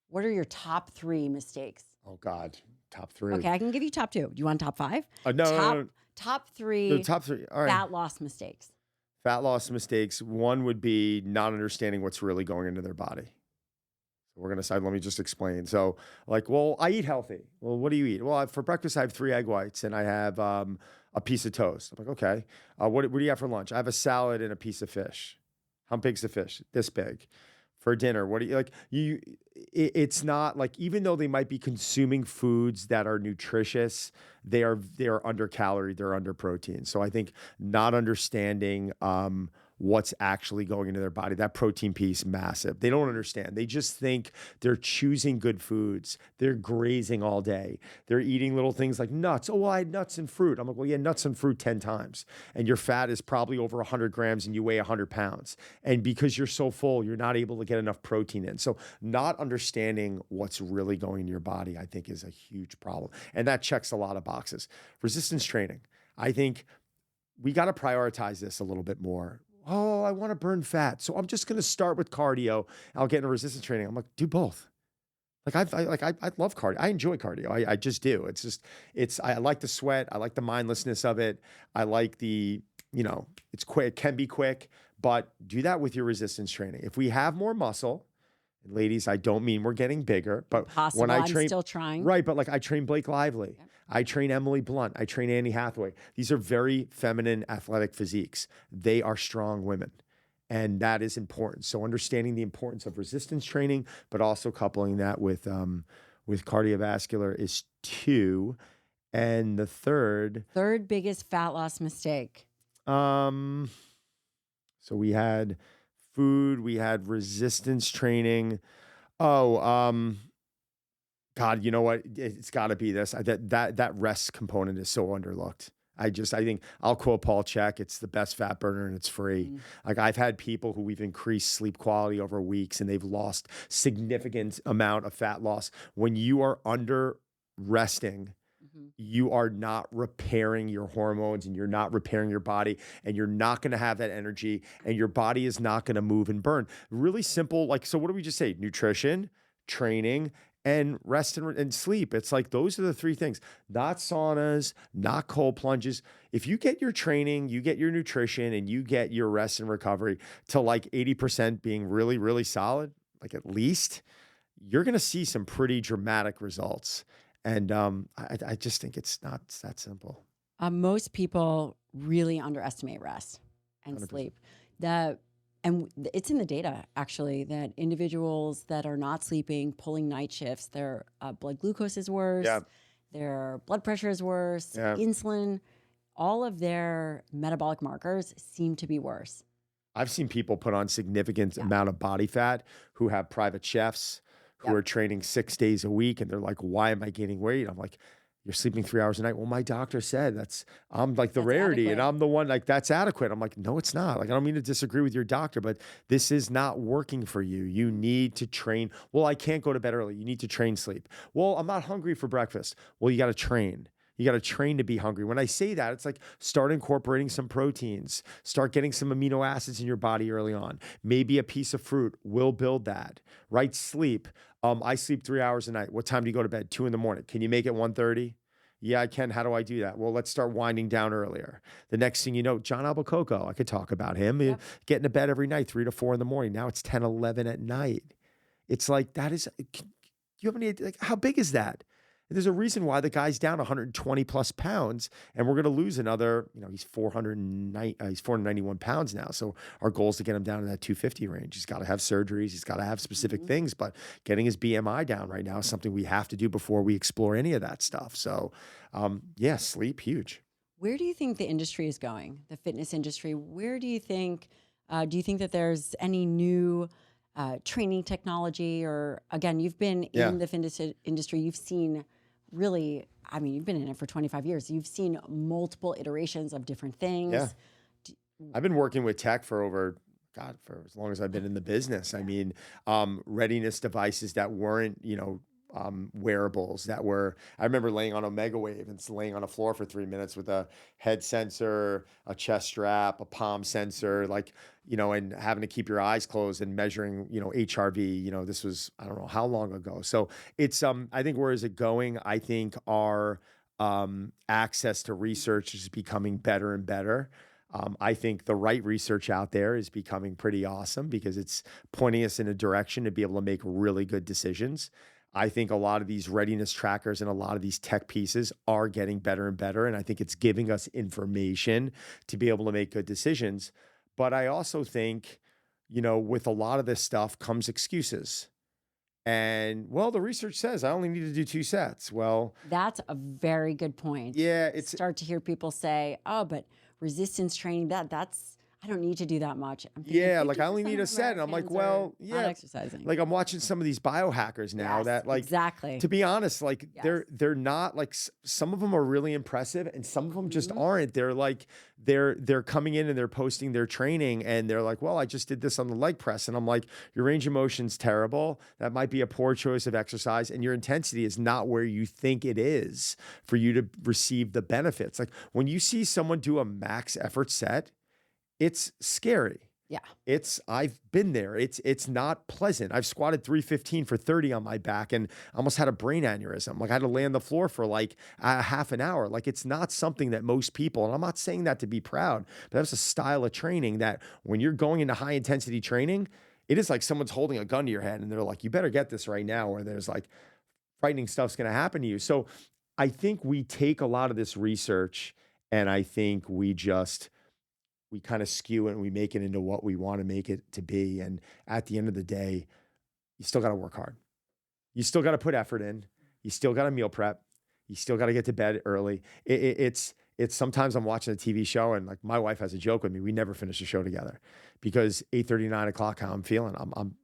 what are your top 3 mistakes? Oh God, top 3. Okay, I can give you top 2. Do you want top 5? No. Top 3. The top 3. All right. Fat loss mistakes. Fat loss mistakes. One would be not understanding what's really going into their body. So we're going to say, let me just explain. So like, well, I eat healthy. Well, what do you eat? Well, for breakfast, I have 3 egg whites and I have a piece of toast. I'm like, okay. What do you have for lunch? I have a salad and a piece of fish. How big's the fish? This big. For dinner, what do you like? It's not like, even though they might be consuming foods that are nutritious, they are under calorie, they're under protein. So I think not understanding what's actually going into their body, that protein piece, massive. They don't understand. They just think they're choosing good foods. They're grazing all day. They're eating little things like nuts. Oh, well, I had nuts and fruit. I'm like, well, yeah, nuts and fruit 10 times. And your fat is probably over 100 grams and you weigh 100 pounds. And because you're so full, you're not able to get enough protein in. So not understanding what's really going in your body, I think, is a huge problem. And that checks a lot of boxes. Resistance training. I think we got to prioritize this a little bit more. Oh, I want to burn fat, so I'm just going to start with cardio. I'll get into resistance training. I'm like, do both. Like I love cardio. I enjoy cardio. I just do. I like the sweat. I like the mindlessness of it. I like it's quick. It can be quick, but do that with your resistance training. If we have more muscle, ladies, I don't mean we're getting bigger, but Possible. when I train, I'm still trying. Right, but like I train Blake Lively. Yep. I train Emily Blunt. I train Annie Hathaway. These are very feminine, athletic physiques. They are strong women, and that is important. So understanding the importance of resistance training, but also coupling that with cardiovascular is 2. And the third biggest fat loss mistake. So we had food, we had resistance training. God, you know what? It's got to be this. That rest component is so underlooked. I think I'll quote Paul Chek. It's the best fat burner and it's free. Like I've had people who we've increased sleep quality over weeks and they've lost significant amount of fat loss. When you are under resting, you are not repairing your hormones and you're not repairing your body and you're not going to have that energy and your body is not going to move and burn. Really simple. Like, so what do we just say? Nutrition, training, and rest and sleep. It's like, those are the 3 things, not saunas, not cold plunges. If you get your training, you get your nutrition, and you get your rest and recovery to like 80% being really, really solid, like at least, you're going to see some pretty dramatic results. And I just think it's not that simple. Most people really underestimate rest and 100%. Sleep. And it's in the data, actually, that individuals that are not sleeping, pulling night shifts, their blood glucose is worse, their blood pressure is worse, insulin, all of their metabolic markers seem to be worse. I've seen people put on significant amount of body fat who have private chefs who are training 6 days a week. And they're like, why am I gaining weight? I'm like, you're sleeping 3 hours a night. Well, my doctor said I'm like the rarity adequate. And I'm the one like that's adequate. I'm like, no, it's not. Like, I don't mean to disagree with your doctor, but this is not working for you. You need to train. Well, I can't go to bed early. You need to train sleep. Well, I'm not hungry for breakfast. Well, you got to train. You got to train to be hungry. When I say that, it's like start incorporating some proteins, start getting some amino acids in your body early on. Maybe a piece of fruit will build that, right? Sleep. I sleep 3 hours a night. What time do you go to bed? 2 a.m. Can you make it 1:30? Yeah, I can. How do I do that? Well, let's start winding down earlier. The next thing you know, John Albuquerque, I could talk about him. Yep. Getting to bed every night, 3 to 4 in the morning. Now it's 10, 11 at night. It's like, that is, do you have any, like, how big is that? There's a reason why the guy's down 120 plus pounds, and we're going to lose another, he's 491 pounds now. So our goal is to get him down in that 250 range. He's got to have surgeries. He's got to have specific things, but getting his BMI down right now is something we have to do before we explore any of that stuff. So sleep, huge. Where do you think the industry is going? The fitness industry, where do you think that there's any new training technology, or again, you've been in the fitness industry, you've seen really I mean, you've been in it for 25 years. You've seen multiple iterations of different things. Yeah. I've been working with tech for for as long as I've been in the business. I mean, readiness devices that weren't, wearables that were, I remember laying on Omega Wave and laying on a floor for 3 minutes with a head sensor, a chest strap, a palm sensor, and having to keep your eyes closed and measuring, HRV, this was, I don't know how long ago. So it's, I think where is it going? I think our access to research is becoming better and better. I think the right research out there is becoming pretty awesome because it's pointing us in a direction to be able to make really good decisions. I think a lot of these readiness trackers and a lot of these tech pieces are getting better and better. And I think it's giving us information to be able to make good decisions. But I also think, with a lot of this stuff comes excuses. And the research says I only need to do 2 sets. Well, that's a very good point. Yeah, start to hear people say, "Oh, but resistance training, that's I don't need to do that much." I'm thinking, I only need a set. And I'm like, not exercising. Like I'm watching some of these biohackers now that exactly. To be honest, they're not some of them are really impressive and some of them just aren't. They're they're coming in and they're posting their training and they're like, well, I just did this on the leg press. And I'm like, your range of motion's terrible. That might be a poor choice of exercise. And your intensity is not where you think it is for you to receive the benefits. Like when you see someone do a max effort set, it's scary. Yeah. I've been there. It's not pleasant. I've squatted 315 for 30 on my back and almost had a brain aneurysm. Like I had to lay on the floor for like a half an hour. Like it's not something that most people, and I'm not saying that to be proud, but that's a style of training that when you're going into high intensity training, it is like someone's holding a gun to your head and they're like, you better get this right now, or there's like frightening stuff's going to happen to you. So I think we take a lot of this research and I think we kind of skew it and we make it into what we want to make it to be. And at the end of the day, you still got to work hard. You still got to put effort in. You still got to meal prep. You still got to get to bed early. It's sometimes I'm watching a TV show and like my wife has a joke with me. We never finish the show together because 8:30, 9 o'clock, how I'm feeling, I'm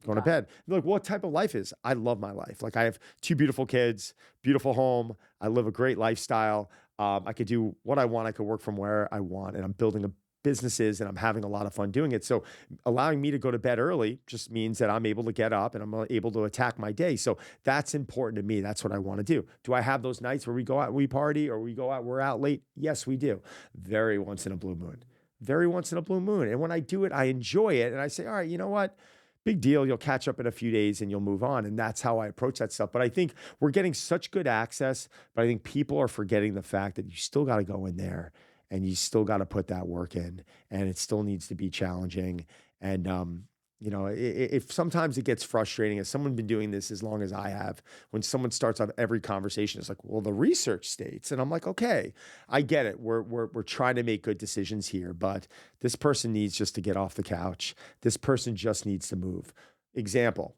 going to bed. Like, what type of life is? I love my life. Like I have 2 beautiful kids, beautiful home. I live a great lifestyle. I could do what I want. I could work from where I want, and I'm building businesses and I'm having a lot of fun doing it. So allowing me to go to bed early just means that I'm able to get up and I'm able to attack my day. So that's important to me. That's what I want to do. Do I have those nights where we go out and we party or we go out, we're out late? Yes, we do. Very once in a blue moon. Very once in a blue moon. And when I do it, I enjoy it. And I say, all right, you know what? Big deal. You'll catch up in a few days and you'll move on. And that's how I approach that stuff. But I think we're getting such good access, but I think people are forgetting the fact that you still got to go in there and you still got to put that work in and it still needs to be challenging. And, if sometimes it gets frustrating, as someone been doing this as long as I have, when someone starts off every conversation, it's like, well, the research states, and I'm like, okay, I get it. We're trying to make good decisions here, but this person needs just to get off the couch. This person just needs to move. Example,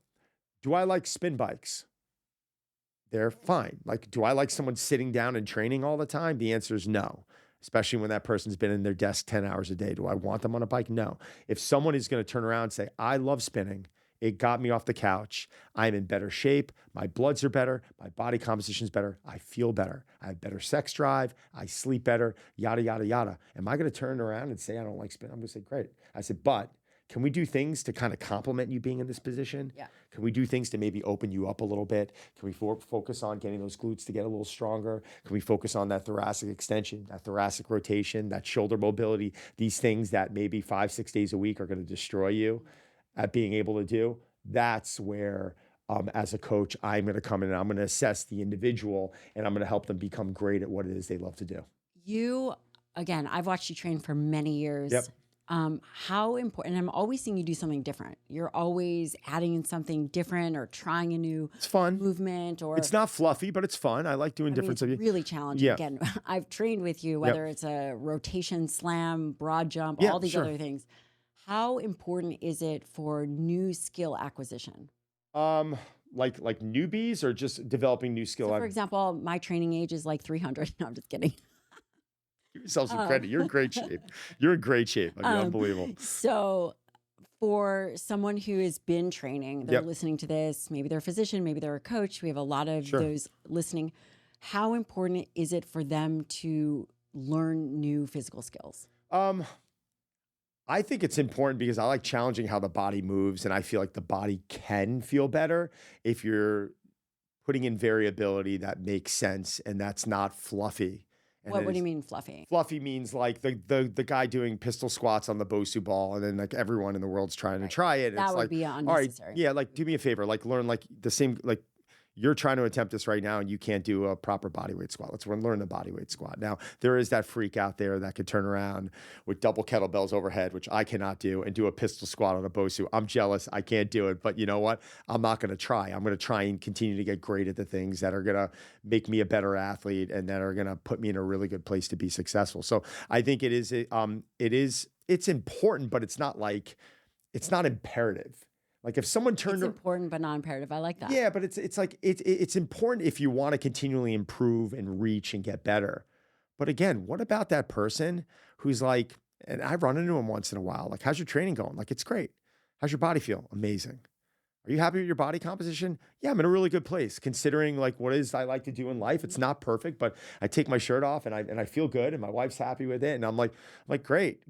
do I like spin bikes? They're fine. Like, do I like someone sitting down and training all the time? The answer is no. Especially when that person's been in their desk 10 hours a day. Do I want them on a bike? No. If someone is going to turn around and say, I love spinning, it got me off the couch, I'm in better shape, my bloods are better, my body composition's better, I feel better, I have better sex drive, I sleep better, yada, yada, yada. Am I going to turn around and say I don't like spinning? I'm going to say, great. I said, but can we do things to kind of complement you being in this position? Yeah. Can we do things to maybe open you up a little bit? Can we focus on getting those glutes to get a little stronger? Can we focus on that thoracic extension, that thoracic rotation, that shoulder mobility, these things that maybe 5-6 days a week are going to destroy you at being able to do? That's where, as a coach, I'm going to come in and I'm going to assess the individual and I'm going to help them become great at what it is they love to do. Again, I've watched you train for many years. Yep. How important, and I'm always seeing you do something different. You're always adding in something different or trying a new It's fun. movement. Or it's not fluffy, but it's fun. I like doing different stuff. It's really challenging. Yeah. Again, I've trained with you, whether it's a rotation slam, broad jump, all these other things. How important is it for new skill acquisition? Like newbies or just developing new skill? So for example, my training age is like 300. No, I'm just kidding. Give yourself some credit. You're in great shape. You're in great shape. I mean, unbelievable. So for someone who has been training, they're listening to this, maybe they're a physician, maybe they're a coach. We have a lot of those listening. how important is it for them to learn new physical skills? I think it's important because I like challenging how the body moves, and I feel like the body can feel better if you're putting in variability that makes sense and that's not fluffy. And What do you mean fluffy? fluffy means like the guy doing pistol squats on the Bosu ball, and then like everyone in the world's trying to try it. And That it's would like, be all right, unnecessary. yeah, like do me a favor, like learn like the same, like you're trying to attempt this right now and you can't do a proper bodyweight squat. Let's learn the bodyweight squat. Now, there is that freak out there that could turn around with double kettlebells overhead, which I cannot do, and do a pistol squat on a Bosu. I'm jealous. I can't do it. But you know what? I'm not going to try. I'm going to try and continue to get great at the things that are going to make me a better athlete and that are going to put me in a really good place to be successful. So I think it's important, but it's not imperative. Like if someone turned, It's important but not imperative. I like that. yeah, but it's important if you want to continually improve and reach and get better. But again, what about that person who's like, and I run into them once in a while, like, how's your training going? Like, it's great. How's your body feel? Amazing. Are you happy with your body composition? Yeah, I'm in a really good place considering like what is I like to do in life. It's not perfect, but I take my shirt off and I feel good and my wife's happy with it. And I'm like, great.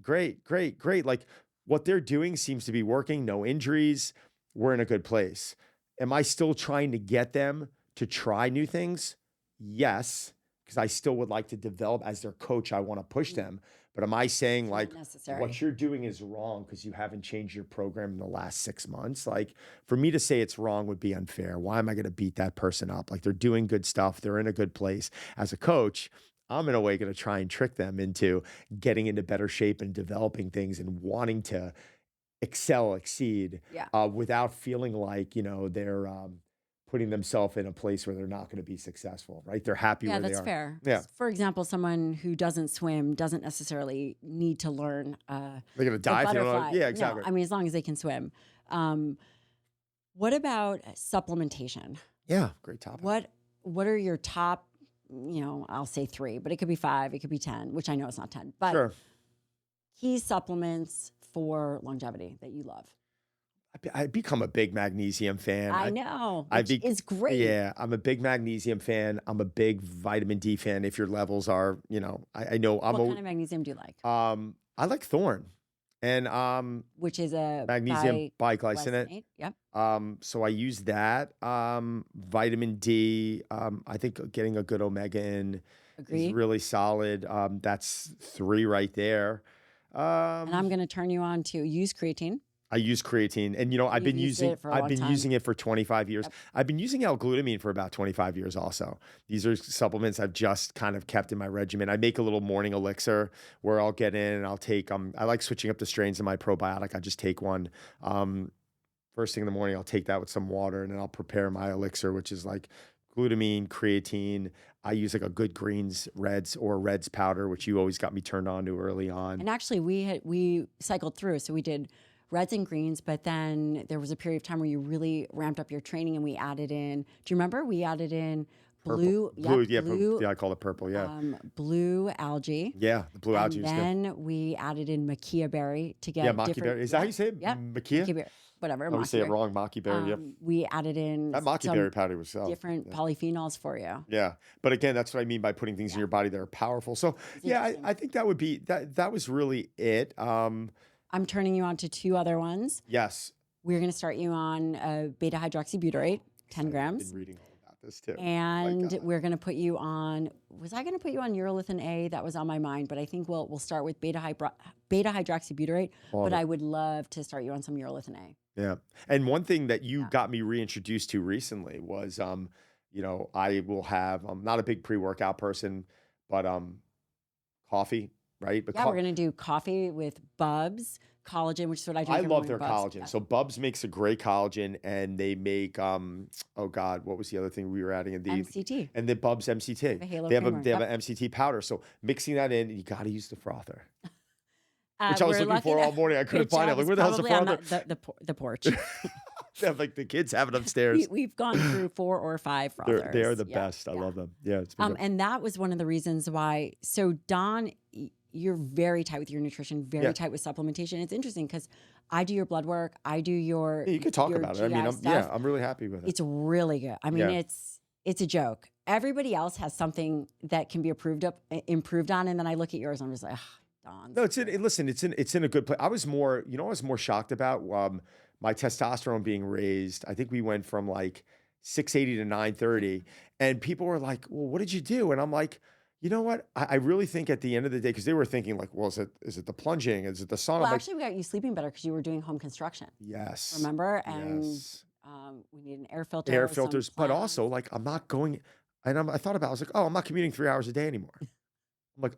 Like what they're doing seems to be working, no injuries. We're in a good place. Am I still trying to get them to try new things? Yes, because I still would like to develop as their coach. I want to push them. But am I saying like what you're doing is wrong because you haven't changed your program in the last 6 months? Like for me to say it's wrong would be unfair. Why am I going to beat that person up? Like they're doing good stuff. They're in a good place. As a coach, I'm in a way going to try and trick them into getting into better shape and developing things and wanting to exceed, without feeling like, they're putting themselves in a place where they're not going to be successful, right? They're happy where they are. Yeah, that's fair. Yeah. For example, someone who doesn't swim doesn't necessarily need to learn They're going to die if they don't know. Yeah, exactly. No, I mean, as long as they can swim. What about supplementation? Yeah, great topic. What are your top, I'll say 3, but it could be 5, it could be 10, which I know it's not 10, but sure. Key supplements for longevity that you love? I've become a big magnesium fan. I know. It's great. Yeah, I'm a big magnesium fan. I'm a big vitamin D fan. If your levels are, I know I'm. What kind of magnesium do you like? I like Thorn, and which is a magnesium biglycinate. Yep. So I use that. Vitamin D. I think getting a good omega in is really solid. That's 3 right there. And I'm going to turn you on to use creatine. I use creatine, and I've been using it for 25 years. Yep. I've been using L-glutamine for about 25 years also. These are supplements I've just kind of kept in my regimen. I make a little morning elixir where I'll get in and I'll take I like switching up the strains of my probiotic. I just take one first thing in the morning. I'll take that with some water and then I'll prepare my elixir, which is like glutamine, creatine. I use like a good greens, reds powder, which you always got me turned on to early on. And actually we cycled through. So we did reds and greens, but then there was a period of time where you really ramped up your training and we added in, do you remember? We added in blue. I call it purple, yeah. Blue algae. Yeah, the blue algae is good. And then we added in maquia berry to get maquia berry. Is that how you say it? Yep. Maquia berry. Whatever. I always say it wrong, maquia berry, yep. We added in that maquia berry powder was different polyphenols for you. Yeah, but again, that's what I mean by putting things in your body that are powerful. So I think that would be, that was really it. I'm turning you on to 2 other ones. Yes. We're going to start you on beta hydroxybutyrate, 10 grams. I've been reading all about this too. And we're going to put you on, was I going to put you on urolithin A? That was on my mind, but I think we'll start with beta hydroxybutyrate, but I would love to start you on some urolithin A. Yeah. And one thing that you got me reintroduced to recently was, I will have, I'm not a big pre-workout person, but coffee. Right? But we're going to do coffee with Bubs, collagen, which is what I drink. I love their collagen. Yeah. So Bubs makes a great collagen, and they make oh God, what was the other thing we were adding in the MCT? And the Bubs MCT. They have an MCT powder. So mixing that in, you got to use the frother. Which I was looking for all morning. I couldn't find it. Like, where the hell's the frother? The porch. Like the kids have it upstairs. We've gone through 4 or 5 frothers. They are the best. I love them. Yeah. It's and that was one of the reasons why. So Don, you're very tight with your nutrition, very tight with supplementation. It's interesting because I do your blood work. I do your. Yeah, you could talk about it. I mean, I'm really happy with it. It's really good. I mean, it's a joke. everybody else has something that can be improved on. And then I look at yours and I'm just like, oh, Don. No, it's in a good place. I was more, I was more shocked about my testosterone being raised. I think we went from like 680 to 930, and people were like, "Well, what did you do?" And I'm like, you know what? I really think at the end of the day, because they were thinking like, "Well, is it the plunging? Is it the sauna?" Well, I'm like, actually, we got you sleeping better because you were doing home construction. yes, Remember? And yes, we need an air filter. air some filters, but also plans. like I'm not going. And I thought about, it, I was like, oh, I'm not commuting 3 hours a day anymore. I'm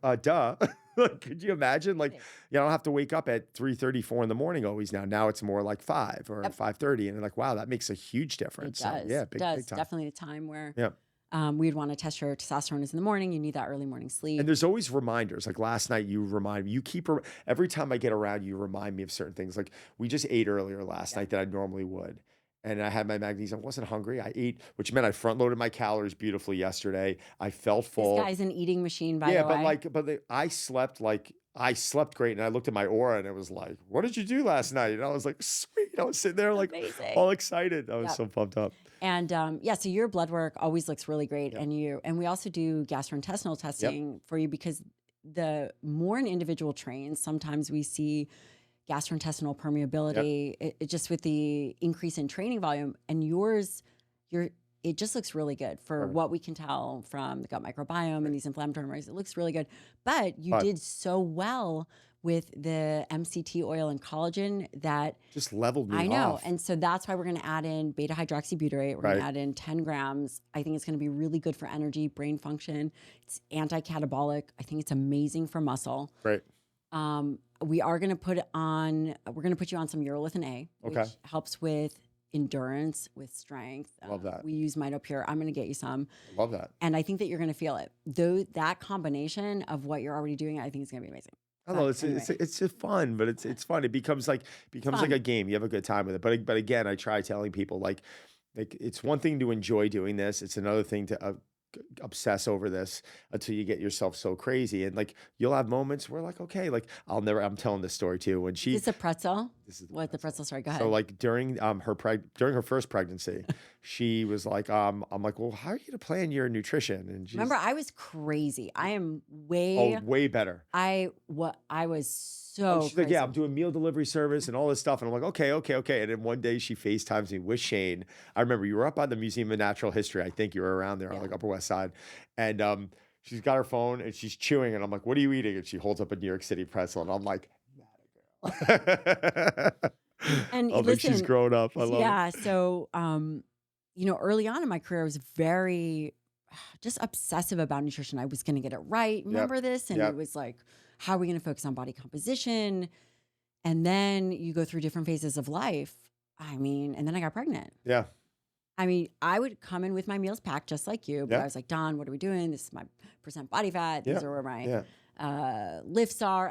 like, duh. Like, could you imagine? Like, Right. I don't have to wake up at 3:34 in the morning always now. Now it's more like 5 or Yep. 5:30. And they're like, wow, that makes a huge It difference. does. So, yeah, It big does. time. Definitely a time where Yeah. we'd want to test your testosterone is in the morning. You need that early morning sleep. And there's always reminders. Like last night, you remind me, every time I get around, you remind me of certain things. Like we just ate earlier last night than I normally would. And I had my magnesium. I wasn't hungry. I ate, which meant I front loaded my calories beautifully yesterday. I felt full. This guy's an eating machine, by Yeah, the but way. I slept great, and I looked at my aura, and it was like, "What did you do last night?" And I was like, "Sweet!" I was sitting there like Amazing. all excited. I was Yep. so pumped up. And so your blood work always looks really great, Yep. and we also do gastrointestinal testing for you because the more an individual trains, sometimes we see gastrointestinal permeability. It just with the increase in training volume, and it just looks really good for Right. what we can tell from the gut microbiome and these inflammatory markers. It looks really good, but you But- did so well with the MCT oil and collagen that Just leveled me I know. off. And so that's why we're going to add in beta hydroxybutyrate. We're going Right. to add in 10 grams. I think it's going to be really good for energy, brain function. It's anti-catabolic. I think it's amazing for muscle. Great. We are going to we're going to put you on some urolithin A, which Okay. helps with endurance, with strength. Love that. We use MitoPure. I'm going to get you some. Love that. And I think that you're going to feel it. Though that combination of what you're already doing, I think is going to be amazing. I know But anyway. it's just fun, but it's fun. It becomes like fun. a game. You have a good time with it. But again, I try telling people like it's one thing to enjoy doing this. It's another thing to obsess over this until you get yourself so crazy. And like you'll have moments where like, okay, like I'm telling this story too. When Is this a pretzel? This is What the pretzel story? Go ahead. so like during her first pregnancy, she was like, I'm like, well, how are you gonna plan your nutrition? And she's Remember, I was crazy. I am way. way better. I was so. Oh, she's like, crazy. yeah, I'm doing meal delivery service and all this stuff. And I'm like, okay. And then one day she FaceTimes me with Shane. I remember you were up on the Museum of Natural History. I think you were around there on like Upper West Side. And she's got her phone and she's chewing. And I'm like, what are you eating? And she holds up a New York City pretzel. And I'm like, And I think she's listen, grown up. I love it. yeah. So, early on in my career, I was very just obsessive about nutrition. I was going to get it right. Remember this? And Yep. it was like, how are we going to focus on body composition? And then you go through different phases of life. And then I got pregnant. Yeah. I would come in with my meals packed just like you, but Yeah. I was like, Don, what are we doing? This is my percent body fat. These Yeah. are where my Yeah. lifts are.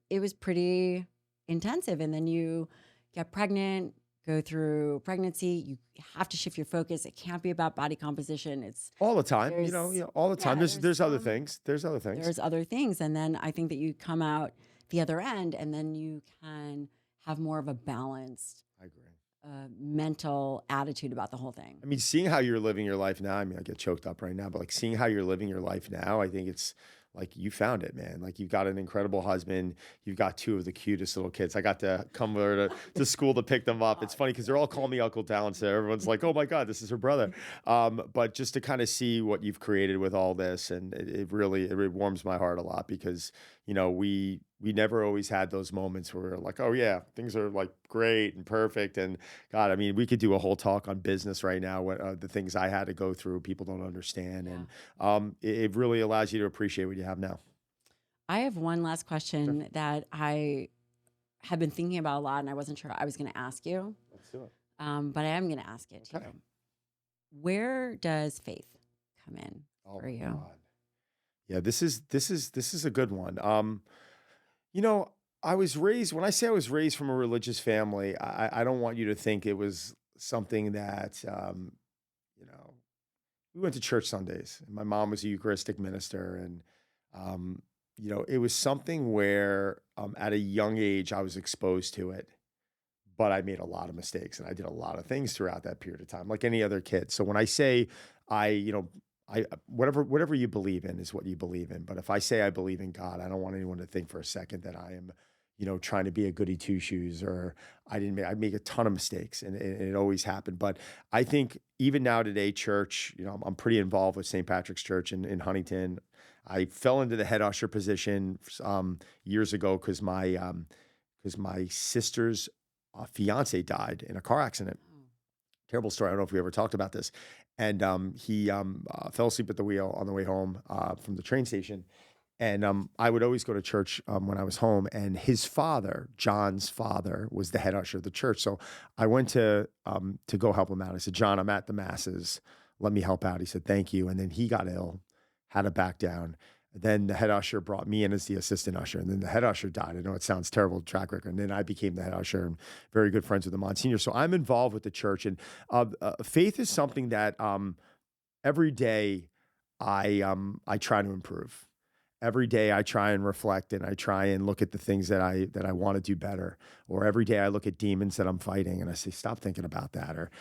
It was pretty intensive. And then you get pregnant, go through pregnancy. You have to shift your focus. It can't be about body composition. It's All the time, There's- all the time. There's there's other things. There's other things. there's other things. And then I think that you come out the other end and then you can have more of a balanced I agree. mental attitude about the whole thing. I mean, seeing how you're living your life now, I get choked up right now, but like seeing how you're living your life now, I think it's like you found it, man. Like you've got an incredible husband. You've got two of the cutest little kids. I got to come over to school to pick them up. It's funny because they're all calling me Uncle Dallin. So everyone's like, oh my God, this is her brother. But just to kind of see what you've created with all this, and it really warms my heart a lot because, we never always had those moments where we're like, oh yeah, things are like great and perfect. And God, I mean, we could do a whole talk on business right now. What the things I had to go through, people don't understand. And it really allows you to appreciate what you have now. I have one last question that I have been thinking about a lot, and I wasn't sure I was going to ask you, Let's do it. but I am going to ask it to Okay. you. Where does faith come in Oh for my you? God. Yeah, this is a good one. I was raised, when I say I was raised from a religious family, I don't want you to think it was something that, we went to church Sundays and my mom was a Eucharistic minister. And, it was something where at a young age I was exposed to it, but I made a lot of mistakes and I did a lot of things throughout that period of time, like any other kid. So when I say I whatever you believe in is what you believe in. But if I say I believe in God, I don't want anyone to think for a second that I am, trying to be a goody two shoes, or I make a ton of mistakes, and it always happened. But I think even now today, church, I'm pretty involved with St. Patrick's Church in Huntington. I fell into the head usher position years ago because my sister's fiance died in a car accident. Terrible story. I don't know if we ever talked about this. And he fell asleep at the wheel on the way home from the train station. And I would always go to church when I was home. And his father, John's father, was the head usher of the church. So I went to go help him out. I said, John, I'm at the masses. Let me help out. He said, thank you. And then he got ill, had to back down. Then the head usher brought me in as the assistant usher. And then the head usher died. I know it sounds terrible, track record. And then I became the head usher and very good friends with the Monsignor. So I'm involved with the church. And faith is something that every day I try to improve. Every day I try and reflect, and I try and look at the things that I want to do better. Or every day I look at demons that I'm fighting and I say, stop thinking about that. Or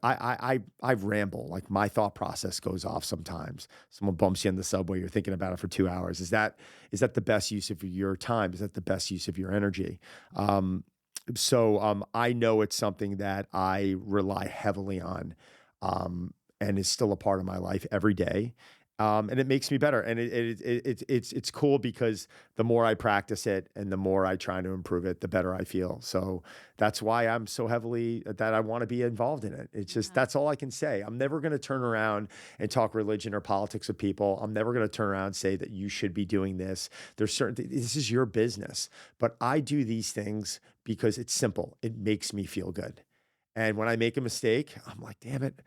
I ramble. Like, my thought process goes off sometimes. Someone bumps you in the subway, you're thinking about it for 2 hours. Is that the best use of your time? Is that the best use of your energy? So I know it's something that I rely heavily on, and is still a part of my life every day. And it makes me better. And it's cool because the more I practice it and the more I try to improve it, the better I feel. So that's why I'm so heavily that I want to be involved in it. It's just, that's all I can say. I'm never going to turn around and talk religion or politics with people. I'm never going to turn around and say that you should be doing this. There's certain this is your business, but I do these things because it's simple. It makes me feel good. And when I make a mistake, I'm like, damn it,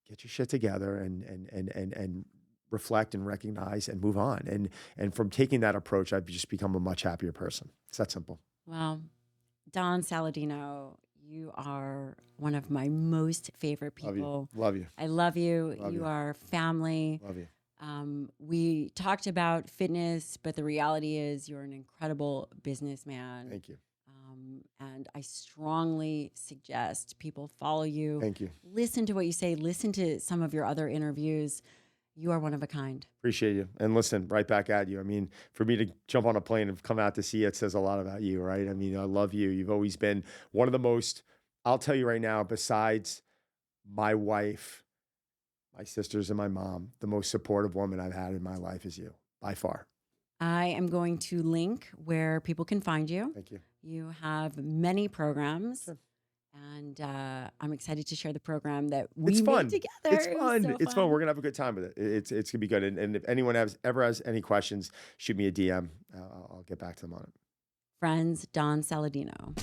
get your shit together and reflect and recognize and move on. And from taking that approach, I've just become a much happier person. It's that simple. Well, Don Saladino, you are one of my most favorite people. Love you. I love you. You are family. Love you. We talked about fitness, but the reality is you're an incredible businessman. Thank you. And I strongly suggest people follow you. Thank you. Listen to what you say. Listen to some of your other interviews. You are one of a kind. Appreciate you. And listen, right back at you. I mean, for me to jump on a plane and come out to see it says a lot about you, right? I mean, I love you. You've always been one of the most, I'll tell you right now, besides my wife, my sisters, and my mom, the most supportive woman I've had in my life is you, by far. I am going to link where people can find you. Thank you. You have many programs. Sure. And I'm excited to share the program that we It's fun. made together. It's fun. So It's fun. We're gonna have a good time with it. It's gonna be good. And if anyone ever has any questions, shoot me a DM. I'll get back to them on it. Friends, Don Saladino.